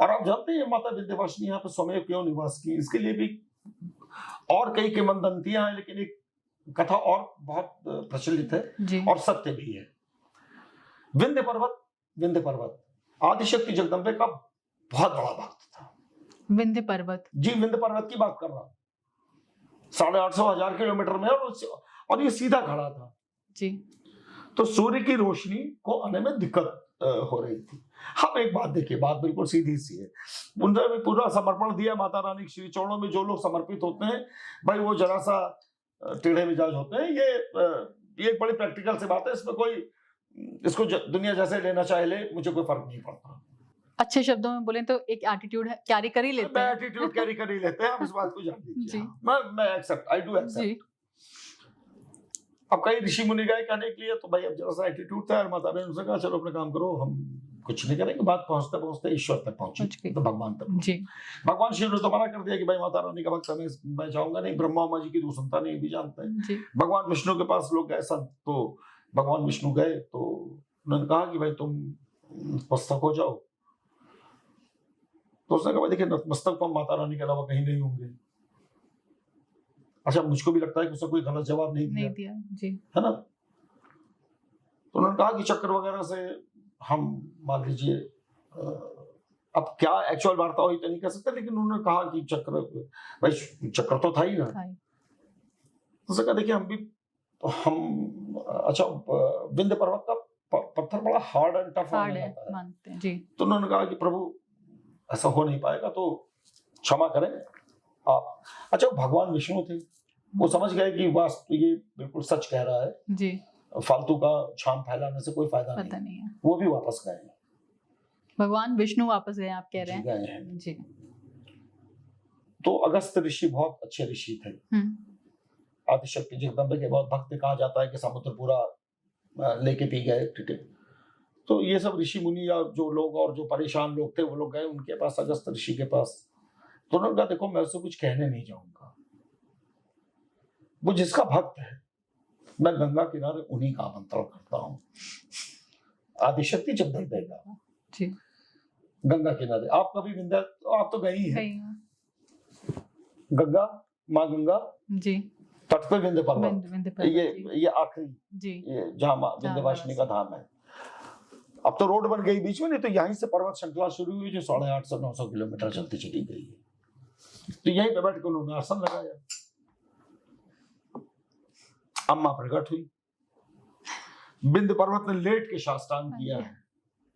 और आप जानते हैं माता विंध्यवासिनी यहाँ पे स्वयं क्यों निवास की? इसके लिए भी और कई किंवदंतियां हैं, लेकिन एक कथा और बहुत प्रचलित है और सत्य भी है। विंध्य पर्वत आदिशक्ति जगदम्बे का बहुत बड़ा भक्त था। विंध्य पर्वत जी, विंध्य पर्वत की बात कर रहा हूं। 850-1000 किलोमीटर में, और ये सीधा खड़ा था जी। तो सूर्य की रोशनी को आने में दिक्कत हो रही थी। हम एक बात देखिए, बात बिल्कुल सीधी सी है। उन्होंने भी पूरा समर्पण दिया माता रानी के श्री चरणों में। जो लोग समर्पित होते हैं भाई, वो जरा सा टेढ़े मिजाज होते हैं। ये एक बड़ी प्रैक्टिकल सी बात है। इसमें कोई इसको दुनिया जैसे लेना चाहे ले, मुझे कोई फर्क नहीं पड़ता। अच्छे शब्दों में बोले तो एक एटीट्यूड कैरी कर ही लेते हैं। एटीट्यूड कैरी कर ही लेते हैं, आप इस बात को जान लीजिए। मैं एक्सेप्ट, आई डू एक्सेप्ट। अब कई ऋषि मुनि गए कहने के लिए, तो भाई अब जरा सा एटीट्यूड था। माता ने उनसे कहा चलो अपने काम करो, हम कुछ नहीं करेंगे। बात पहुंचते पहुंचते ईश्वर तक पहुंची, तो भगवान तक जी। भगवान शिव ने तो मना कर दिया कि भाई माता रानी का भक्त मैं जाऊंगा नहीं। ब्रह्मा माँ जी की दूसरता नहीं भी जानते हैं। भगवान विष्णु के पास लोग गए सब, तो भगवान विष्णु गए तो उन्होंने कहा कि भाई तुम नतमस्तक हो जाओ। तो उसने कहा देखिए नतमस्तक तो हम माता रानी के अलावा कहीं नहीं होंगे। अच्छा मुझको भी लगता है कि उसने कोई गलत जवाब नहीं दिया जी, है ना। तो उन्होंने कहा कि चक्र वगैरह से हम मान लीजिए अब क्या एक्चुअल वार्ता हुई तो नहीं कह सकते, लेकिन उन्होंने कहा कि चक्र, भाई चक्र तो था ही ना। तो उसने कहा देखिए हम अच्छा विंध्य पर्वत का पत्थर बड़ा हार्ड एंड टफ मानते हैं जी। तो उन्होंने कहा कि प्रभु ऐसा हो नहीं पाएगा तो क्षमा करें आप। अच्छा भगवान विष्णु थे, वो समझ गए कि वास्तु ये बिल्कुल सच कह रहा है जी, फालतू का छाम फैलाने से कोई फायदा नहीं है। वो भी वापस गए। भगवान विष्णु वापस गए आप कह रहे हैं? गए हैं जी। तो अगस्त ऋषि बहुत अच्छे ऋषि थे। आदिशक्ति जगदम्बे के बहुत भक्त, कहा जाता है कि समुद्र पूरा लेके पी गए टिटे। तो ये सब ऋषि मुनि या जो लोग और जो परेशान लोग थे वो लोग गए उनके पास, अगस्त ऋषि के पास। तो उन्होंने कहा देखो मैं उससे कुछ कहने नहीं जाऊंगा, वो जिसका भक्त है मैं गंगा किनारे उन्हीं का आमंत्रण करता हूँ। आदिशक्ति जगदम्बे का जी, गंगा किनारे। आप कभी विंध्या, आप तो गई हैं गंगा, माँ गंगा जी, तट पे विंध्य पर्वत, ये आखिरी जी, ये जहाँ विंध्यवासिनी का धाम है। अब तो रोड बन गई बीच में, नहीं तो यहीं से पर्वत श्रृंखला शुरू हुई जो 850-900 किलोमीटर चलती चली गई। तो यहीं पे बैठ कर उन्होंने आसन लगाया। अम्मा प्रकट हुई, विंध्य पर्वत ने लेट के साष्टांग किया है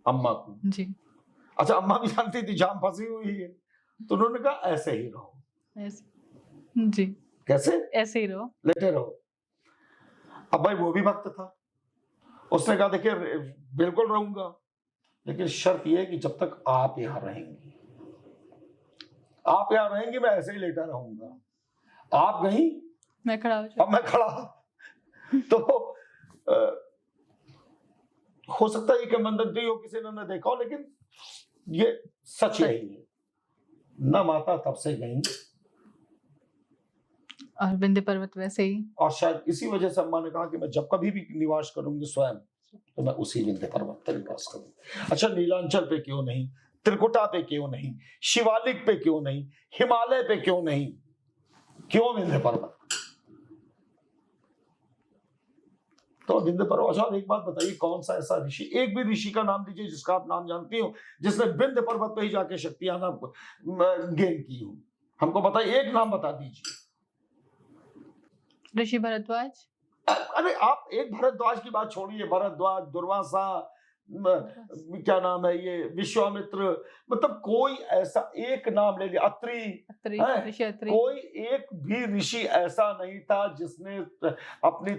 अम्मा को जी। अच्छा अम्मा भी जानती थी जाम फंसी हुई है, तो उन्होंने कहा ऐसे ही रहो। जी, कैसे? ऐसे ही रहो, लेटे रहो। अब भाई वो भी भक्त था, उसने कहा देखिए बिल्कुल रहूंगा, लेकिन शर्त यह है कि जब तक आप यहां रहेंगी, आप यहां रहेंगी मैं ऐसे ही लेटा रहूंगा। आप गई मैं खड़ा हो अब मैं खड़ा। तो हो सकता है कि मंदंती हो, किसी ने न देखा हो, लेकिन ये सच यही है। न माता तब से गई और विंध्य पर्वत वैसे ही, और शायद इसी वजह से अम्मा ने कहा कि मैं जब कभी भी निवास करूंगी स्वयं तो मैं उसी विंध्य पर्वत पर निवास करूंगी। अच्छा नीलांचल पे क्यों नहीं, त्रिकुटा पे क्यों नहीं, शिवालिक पे क्यों नहीं, हिमालय पे क्यों नहीं, क्यों विंध्य पर्वत? तो विंध्य पर्वत। अच्छा एक बात बताइए, कौन सा ऐसा ऋषि, एक भी ऋषि का नाम दीजिए जिसका आप नाम जानती हो जिसने विंध्य पर्वत पे ही जाके शक्तियां गेन की हो, हमको बताइए, एक नाम बता दीजिए। ऋषि भरद्वाज। अरे आप एक भरद्वाज की बात छोड़िए, भरद्वाज, दुर्वासा, क्या नाम है ये, विश्वामित्र, मतलब कोई ऐसा एक नाम ले लिया, अत्रि, कोई एक भी ऋषि ऐसा नहीं था जिसने अपनी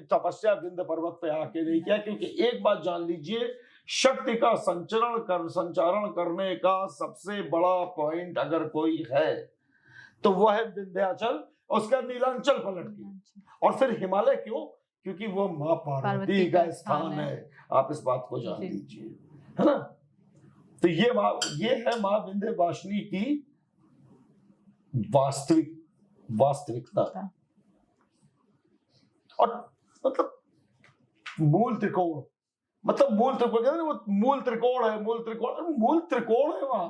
तपस्या विंध्य पर्वत पे आके नहीं किया। क्योंकि एक बात जान लीजिए, शक्ति का संचारण करने का सबसे बड़ा पॉइंट अगर कोई है तो वह है विंध्याचल, उसका नीलांचल पलट के। और फिर हिमालय क्यों? क्योंकि वो माँ पार्वती का स्थान है। आप इस बात को जान लीजिए, है ना। तो ये है माँ विंध्यवासिनी की वास्तविकता। और मतलब मूल त्रिकोण, मतलब मूल त्रिकोण कहते हैं वो मूल त्रिकोण है, मूल त्रिकोण है वहां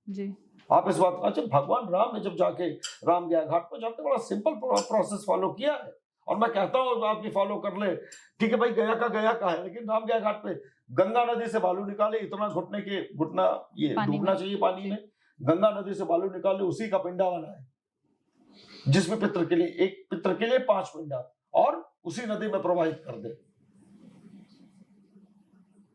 जी। आप इस बात, अच्छा भगवान राम ने जब जाके राम गया घाट पर जाके बड़ा सिंपल प्रोसेस फॉलो किया है, और मैं कहता हूँ आप भी फॉलो कर ले। ठीक है भाई, गया का है, लेकिन राम गया घाट पे गंगा नदी से बालू निकाले, इतना घुटना ये डूबना चाहिए पानी में, गंगा नदी से बालू निकाले, उसी का पिंडा बनाए, जिसमें पितृ के लिए 5 पिंडा, और उसी नदी में प्रवाहित कर दे।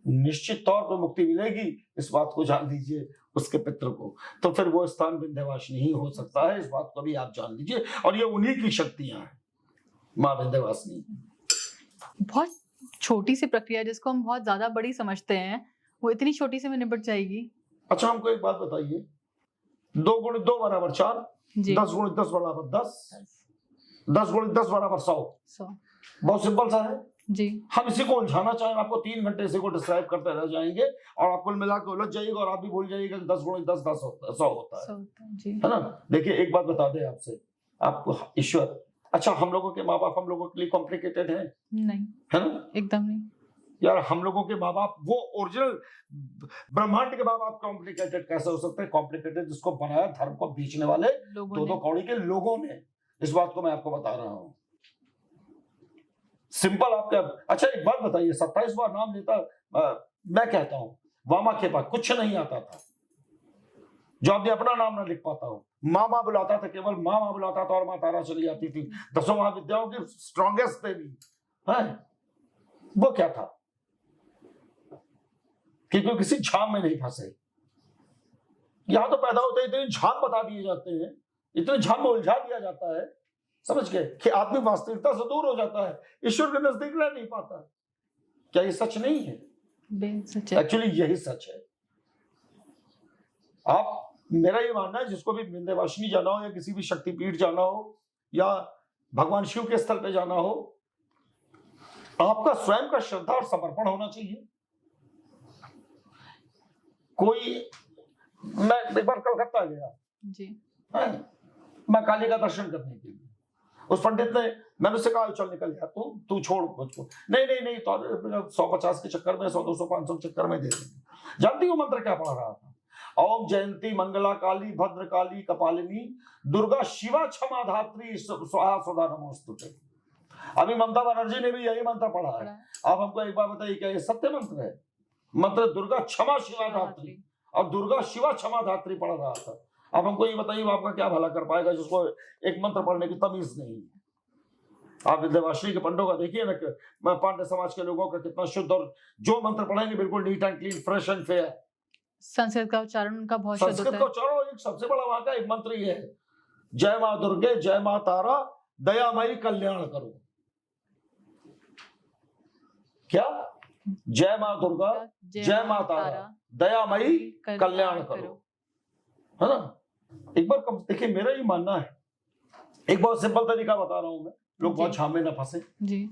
निश्चित तौर पर मुक्ति मिलेगी, इस बात को जान लीजिए उसके पितृ को। तो फिर वो स्थान विंध्यवासिनी ही हो सकता है, इस बात को भी आप जान लीजिए। और ये उन्हीं की शक्तियां हैं, माँ विंध्यवासिनी। बहुत छोटी सी प्रक्रिया जिसको हम बहुत ज्यादा बड़ी समझते हैं, वो इतनी छोटी से में निपट जाएगी। अच्छा हमको एक बात बताइए, 2 × 2 = 4, 10 × 10 = 10, 10 × 10 = 100। बहुत सिंपल सा है जी। हम इसी को उलझाना चाहें, आपको 3 घंटे इसी को डिस्क्राइब करते रह जाएंगे, और आप कुल मिलाकर उलझ जाइएगा, और आप भी भूल जाइएगा 10 × 10 100 होता है है ना। देखिए एक बात बता दें आपसे, आपको ईश्वर, अच्छा हम लोगों के माँ बाप हम लोगों के लिए कॉम्प्लिकेटेड है? नहीं, है ना, एकदम नहीं। यार हम लोगों के माँ बाप, वो ओरिजिनल ब्रह्मांड के माँ बाप कॉम्प्लिकेटेड कैसे हो सकते हैं? कॉम्प्लिकेटेड जिसको बनाया धर्म को बेचने वाले लोगों दो ने। कौड़ी के लोगों ने। इस बात को मैं आपको बता रहा हूं। सिंपल आपका। अच्छा एक बात बताइए, 27 बार नाम लेता, मैं कहता हूं वामा के पास कुछ नहीं आता था, जो आपने अपना नाम ना लिख पाता हो। माँ बुलाता था, केवल माँ बुलाता था और माँ तारा चली जाती थी। 10 महाविद्याओं की स्ट्रॉन्गेस्ट देवी है, वो क्या था? क्योंकि किसी झाम में नहीं फंसे। यहां तो पैदा होते इतने झाम बता दिए जाते हैं, इतने झाम में उलझा दिया जाता है, समझ गए, कि आदमी वास्तविकता से दूर हो जाता है, ईश्वर के नजदीक रह नहीं पाता। क्या ये सच नहीं है? सच है। एक्चुअली यही सच है। आप, मेरा ये मानना है, जिसको भी विंध्यवासिनी जाना हो या किसी भी शक्तिपीठ जाना हो या भगवान शिव के स्थल पे जाना हो, आपका स्वयं का श्रद्धा और समर्पण होना चाहिए। कोई, मैं एक बार कलकत्ता गया जी, है, मैं काली का दर्शन करने के लिए। उस पंडित ने, मैंने उससे कहा चल निकल गया, तू छोड़ मुझको। नहीं तो 150 के चक्कर में, 100 200 500 के चक्कर में दे देंगे। जानती हो मंत्र क्या पढ़ रहा था? ओम जयंती मंगला काली भद्र काली कपालिनी दुर्गा शिवा क्षमा धात्री स्वाहा स्वधा नमोस्तुते। अभी ममता बनर्जी ने भी यही मंत्र पढ़ा है। आप हमको एक बार बताइए, क्या ये सत्य मंत्र है? मंत्र दुर्गा क्षमा शिवा धात्री, और दुर्गा शिवा क्षमा धात्री पढ़ रहा था। अब हमको ये बताइए, वो आपका क्या भला कर पाएगा जिसको एक मंत्र पढ़ने की तमीज नहीं है? आप विंध्यवासिनी के पंडों का देखिए ना, पांडे समाज के लोगों का कितना शुद्ध, और जो मंत्र पढ़ेंगे बिल्कुल neat and clean, fresh and fair. Sanskrit का उच्चारण उनका बहुत शुद्ध होता है। संस्कृत का उच्चारण एक सबसे बड़ा वहां का एक मंत्र ही है, जय मां दुर्गे, जय मां तारा, दयामयी कल्याण करो। क्या? जय मां दुर्गा, जय मां तारा, दयामयी कल्याण करो, है ना? एक बार देखिए, मेरा ये मानना है, एक बहुत सिंपल तरीका बता रहा हूं मैं, लोग बहुत झाम में ना फंसे जी।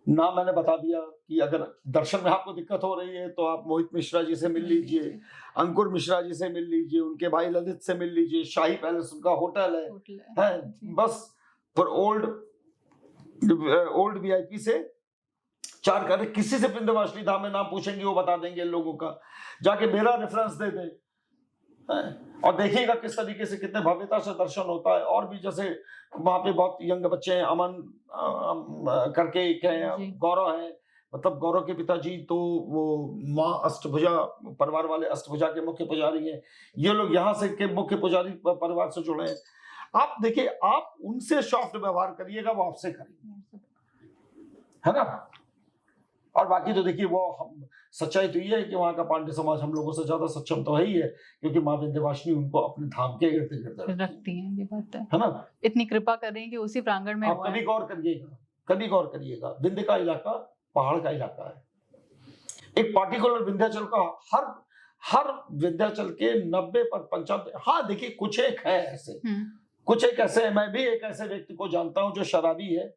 ना। मैंने बता दिया कि अगर दर्शन में आपको दिक्कत हो रही है तो आप मोहित मिश्रा जी से मिल लीजिए, अंकुर मिश्रा जी से मिल लीजिए, उनके भाई ललित से मिल लीजिए। शाही पैलेस उनका होटल है बस। फिर ओल्ड वीआईपी से 4 कर, किसी से विंध्यवासिनी धाम में नाम पूछेंगे, वो बता देंगे लोगों का। जाके मेरा रेफरेंस दे दे, और देखिएगा किस तरीके से, कितने भव्यता से दर्शन होता है। और भी जैसे वहां पे बहुत यंग बच्चे हैं, अमन करके एक है, गौरव है, मतलब गौरव के पिताजी तो वो माँ अष्टभुजा परिवार वाले अष्टभुजा के मुख्य पुजारी हैं। ये लोग यहाँ से के मुख्य पुजारी परिवार से जुड़े हैं। आप देखिए, आप उनसे सॉफ्ट व्यवहार करिएगा, वो आपसे करेंगे, है ना? और बाकी तो देखिए, वो हम सच्चाई तो ये है कि वहां का पांडे समाज हम लोगों से ज्यादा सक्षम तो है ही है, क्योंकि माँ विंध्यवासिनी उनको अपने धाम के इर्द गिर्द रखती हैं। ये बात है ना? इतनी कृपा कर रही है कि उसी प्रांगण में आप कभी गौर करिएगा, विंध्य का इलाका पहाड़ का इलाका है। एक पार्टिकुलर विंध्याचल का, हर विंध्याचल के 90 पर 95, हाँ देखिए कुछ एक है ऐसे, कुछ एक ऐसे है। मैं भी एक ऐसे व्यक्ति को जानता हूँ जो शराबी है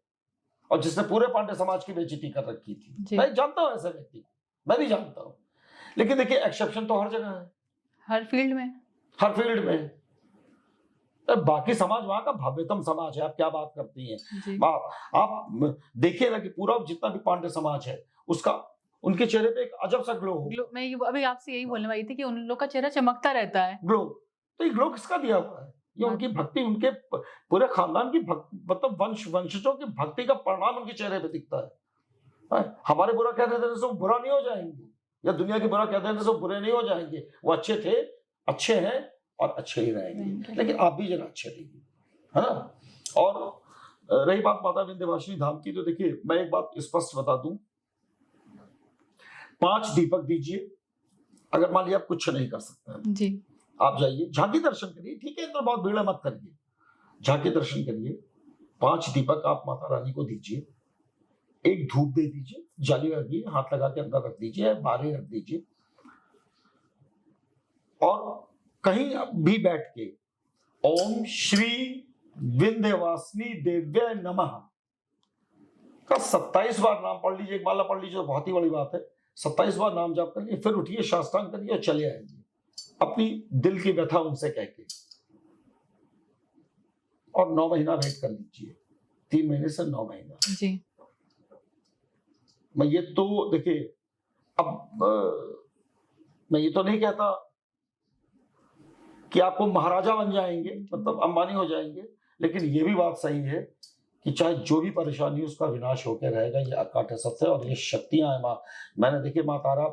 और जिसने पूरे पांडे समाज की बेइज्जती कर रखी थी। मैं जानता हूँ ऐसे व्यक्ति को, मैं भी जानता हूँ। लेकिन देखिए, एक्सेप्शन तो हर जगह है, हर फील्ड में। बाकी समाज वहां का भव्यतम समाज है। आप क्या बात करती हैं? आप देखिए ना कि पूरा जितना भी पांडे समाज है, उसका, उनके चेहरे पे एक अजब सा ग्लो हो। मैं अभी आपसे यही बोलने वाली थी कि उन लोग का चेहरा चमकता रहता है। ग्लो, तो ये ग्लो किसका दिया हुआ है? ये उनकी भक्ति, उनके पूरे खानदान की मतलब वंशजों की भक्ति का परिणाम उनके चेहरे पे दिखता है। हमारे बुरा कह देने से बुरा नहीं हो जाएंगे, या दुनिया की बुरा कह देने से बुरे नहीं हो जाएंगे। वो अच्छे थे, अच्छे हैं और अच्छे ही रहेंगे। लेकिन आप भी जरा अच्छे रहिए, है ना? और रही बात माता विंध्यवासिनी धाम की, तो देखिए मैं एक बात स्पष्ट बता दूं, 5 दीपक दीजिए। अगर मान लिया आप कुछ नहीं कर सकते जी, आप जाइए, झांकी दर्शन करिए, ठीक है, तो बहुत भीड़ मत करिए, झांकी दर्शन करिए। 5 दीपक आप माता रानी को दीजिए, एक धूप दे दीजिए, जाली रखिए, हाथ लगा के अंदर रख दीजिए, बाहर रख दीजिए, और कहीं भी बैठ के ओम श्री विंध्यवासिनी देव्य नमः का 27 बार नाम पढ़ लीजिए, एक माला पढ़ लीजिए, बहुत ही बड़ी बात है। 27 बार नाम जाप करिए, फिर उठिए, साष्टांग करिए और चले आइए, अपनी दिल की व्यथा उनसे कह के, और 9 महीना वेट कर लीजिए, 3 महीने से 9 महीना जी। मैं ये तो देखिए, अब मैं ये तो नहीं कहता कि आपको महाराजा बन जाएंगे, मतलब अंबानी हो जाएंगे, लेकिन ये भी बात सही है कि चाहे जो भी परेशानी उसका विनाश होकर रहेगा, ये अकाट्य सत्य है। और ये शक्तियां हैं माँ, मैंने देखिए माँ तारा,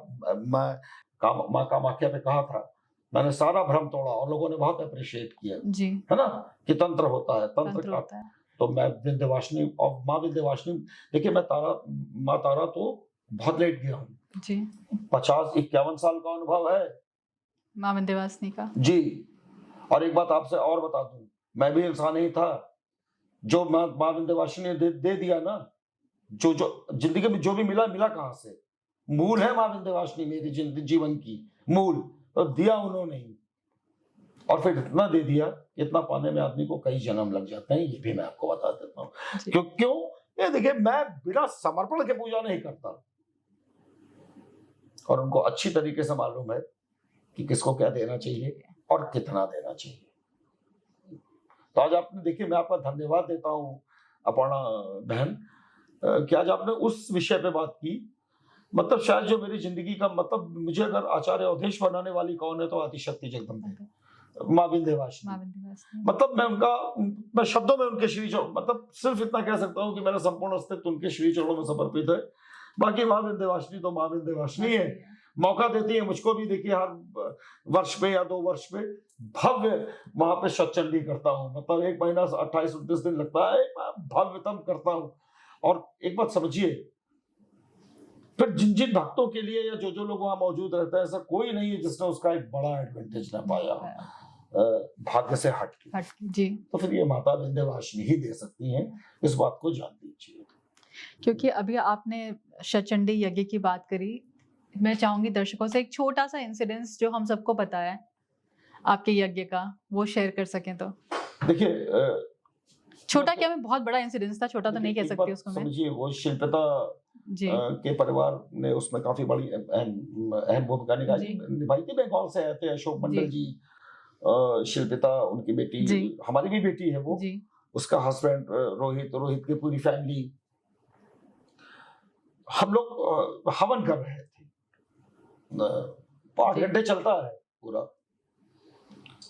माँ कामाख्या पे कहा था, मैंने सारा भ्रम तोड़ा और लोगों ने बहुत अप्रिशिएट किया, जी, है ना, कि तंत्र होता है, तंत्र तंत्र का। होता है। तो मैं विंध्यवासिनी और माँ विंध्यवासिनी, देखिए मैं माँ तारा तो बहुत लेट गया हूँ, जी, 50-51 साल का अनुभव है माँ विंध्यवासिनी का। जी। और एक बात आपसे और बता दूं, मैं भी इंसान ही था, जो माँ विंध्यवासिनी ने दे दिया ना, जो जिंदगी में जो भी मिला कहां से, मूल है माँ विंध्यवासिनी मेरी जीवन की, मूल तो दिया उन्होंने ही। और फिर इतना दे दिया, इतना पाने में आदमी को कई जन्म लग जाते हैं, ये भी मैं आपको बता देता हूँ। क्यों? ये देखिए, मैं बिना समर्पण के पूजा नहीं करता, और उनको अच्छी तरीके से मालूम है कि किसको क्या देना चाहिए और कितना देना चाहिए। तो आज आपने देखिए, मैं आपका धन्यवाद देता हूँ अपर्णा बहन, कि आज आपने उस विषय पे बात की। मतलब शायद जो मेरी जिंदगी का, मतलब मुझे अगर आचार्य अवधेश बनाने वाली कौन है, तो आदिशक्ति जगदम्बे, माँ विंध्यवासिनी। मतलब मैं शब्दों में उनके श्री चरणों, मतलब सिर्फ इतना कह सकता हूँ कि मेरा संपूर्ण अस्तित्व उनके श्री चरणों में समर्पित है। बाकी माँ विंध्यवासिनी तो माँ विंध्यवासिनी है, मौका देती है मुझको भी। देखिए, हर वर्ष पे या 2 वर्ष पे भव्य वहां पे सत्चंडी करता हूँ, मतलब 1 महीना 28-29 दिन लगता है, मैं भव्यतम करता हूँ। और एक बात समझिए, फिर जिन भक्तों के लिए या जो लोग वहां मौजूद रहते हैं, ऐसा कोई नहीं है जिसने उसका एक बड़ा एडवांटेज ना पाया, भाग्य से हट के जी। तो फिर ये माता विंध्यवासिनी ही दे सकती हैं, इस बात को जान लीजिए। क्योंकि अभी आपने सत्चंडी यज्ञ की बात करी, मैं चाहूंगी दर्शकों से एक छोटा सा इंसिडेंस जो हम सबको पता है आपके यज्ञ का, वो शेयर कर सकें तो। देखिए, छोटा क्या, मैं बहुत बड़ा इंसिडेंस था, छोटा तो नहीं कह सकती उसको मैं। समझिए, वो शिल्पिता जी के परिवार ने उसमें काफी बड़ी अहम भूमिका निभाई थी। बंगाल से आए थे अशोक मंडल जी, शिल्पिता उनकी बेटी, हमारी भी बेटी है वो, उसका हस्बैंड रोहित की पूरी फैमिली, हम लोग हवन कर रहे थे, 8 घंटे चलता है पूरा।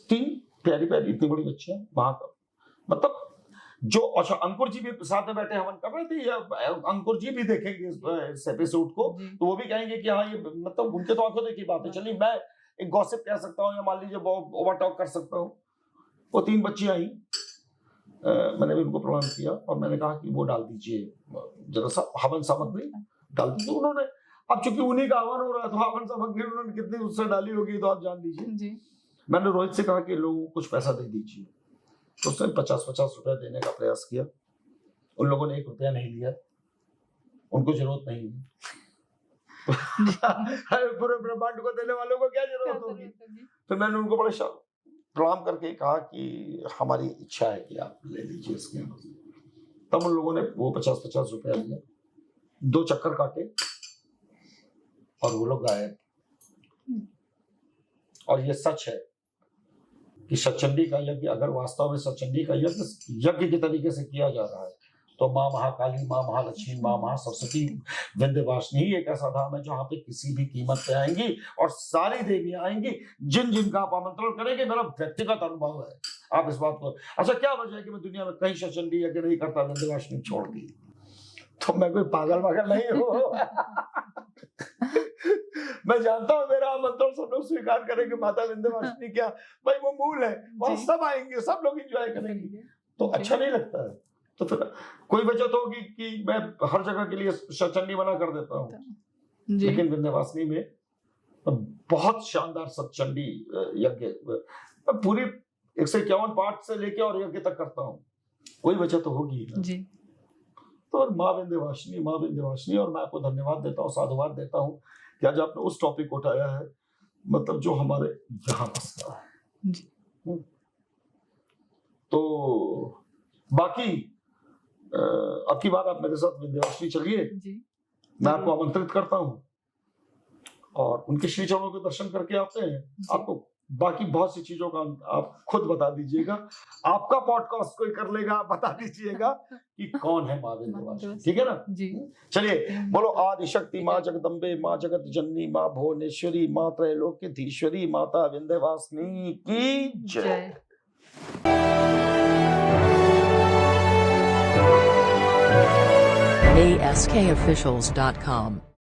3 प्यारी प्यारी इतनी बड़ी बच्चियां वहां का, मतलब जो, अच्छा अंकुर जी भी साथ में बैठे हवन कर रहे थे, या अंकुर जी भी देखेंगे इस एपिसोड को तो वो भी कहेंगे कि हाँ, ये मतलब उनके तो आंखों देखी बात है। चलिए, मैं एक गॉसिप कह सकता हूँ, या मान लीजिए ओवर टॉक कर सकता हूँ। वो 3 बच्चियां आई, मैंने भी उनको प्रणाम किया और मैंने कहा कि वो डाल दीजिए जरा सा हवन सामग्री, डाल दीजिए। उन्होंने, अब चूंकि उन्हीं का हवन हो रहा है तो हवन सामग्री उन्होंने कितनी उससे डाली होगी तो आप जान लीजिए। मैंने रोहित से कहा कि लोगों को कुछ पैसा दे दीजिए, तो उसने 50-50 रुपया देने का प्रयास किया। उन लोगों ने 1 रुपया नहीं लिया, उनको जरूरत नहीं है। पूरे ब्रह्मांड को देने वालों को क्या जरूरत होगी। तो मैंने उनको बड़े प्रणाम करके कहा कि हमारी इच्छा है कि आप ले लीजिए इसके। तब उन लोगों ने वो 50-50 रुपया लिया, 2 चक्कर काटे और वो लोग गायब। और ये सच है कि सत्चंडी का यज्ञ अगर वास्तव में सत्चंडी का यज्ञ के तरीके से किया जा रहा है, तो माँ महाकाली, माँ महालक्ष्मी, माँ महासरस्वती, विंध्यवासिनी ही एक ऐसा धाम है जहाँ पे किसी भी कीमत पे आएंगी और सारी देवियां आएंगी जिनका आप आमंत्रण करेंगे। मेरा व्यक्तिगत अनुभव है, आप इस बात को। अच्छा, क्या वजह है कि मैं दुनिया में कहीं सत्चंडी यज्ञ नहीं करता विंध्यवासिनी छोड़ दी? तो मैं कोई पागल नहीं हूँ। मैं जानता हूँ मेरा आमंत्रण सब लोग स्वीकार करेंगे। माता विंध्यवासिनी क्या भाई, वो मूल है, वहां सब आएंगे, सब लोग एंजॉय करेंगे, तो अच्छा नहीं लगता है। तो फिर कोई वजह तो होगी कि मैं हर जगह के लिए सत्चंडी मना कर देता हूँ, लेकिन विंध्यवासिनी में बहुत शानदार सत्चंडी यज्ञ, पूरी 151 पाठ से लेके और यज्ञ तक करता हूँ, कोई वजह तो होगी जी। तो माँ विंध्यवासिनी, और मैं आपको धन्यवाद देता हूँ, साधुवाद देता हूँ कि आज आपने उस टॉपिक को उठाया है, मतलब जो हमारे यहाँ बसता है। तो बाकी अब की बार आप मेरे साथ विंध्यवासिनी चलिए, मैं आपको आमंत्रित करता हूँ और उनके श्री चरणों के दर्शन करके आते हैं। आपको बाकी बहुत सी चीजों का आप खुद बता दीजिएगा। आपका पॉडकास्ट कोई कर लेगा, आप बता दीजिएगा कि कौन है माँ विंध्यवासिनी, ठीक है ना जी। चलिए बोलो आदि शक्ति माँ जगदम्बे, माँ जगत जननी, माँ भुवनेश्वरी, माँ त्रैलोक्यधीश्वरी, माता विंध्यवासिनी की जय। ASKofficials.com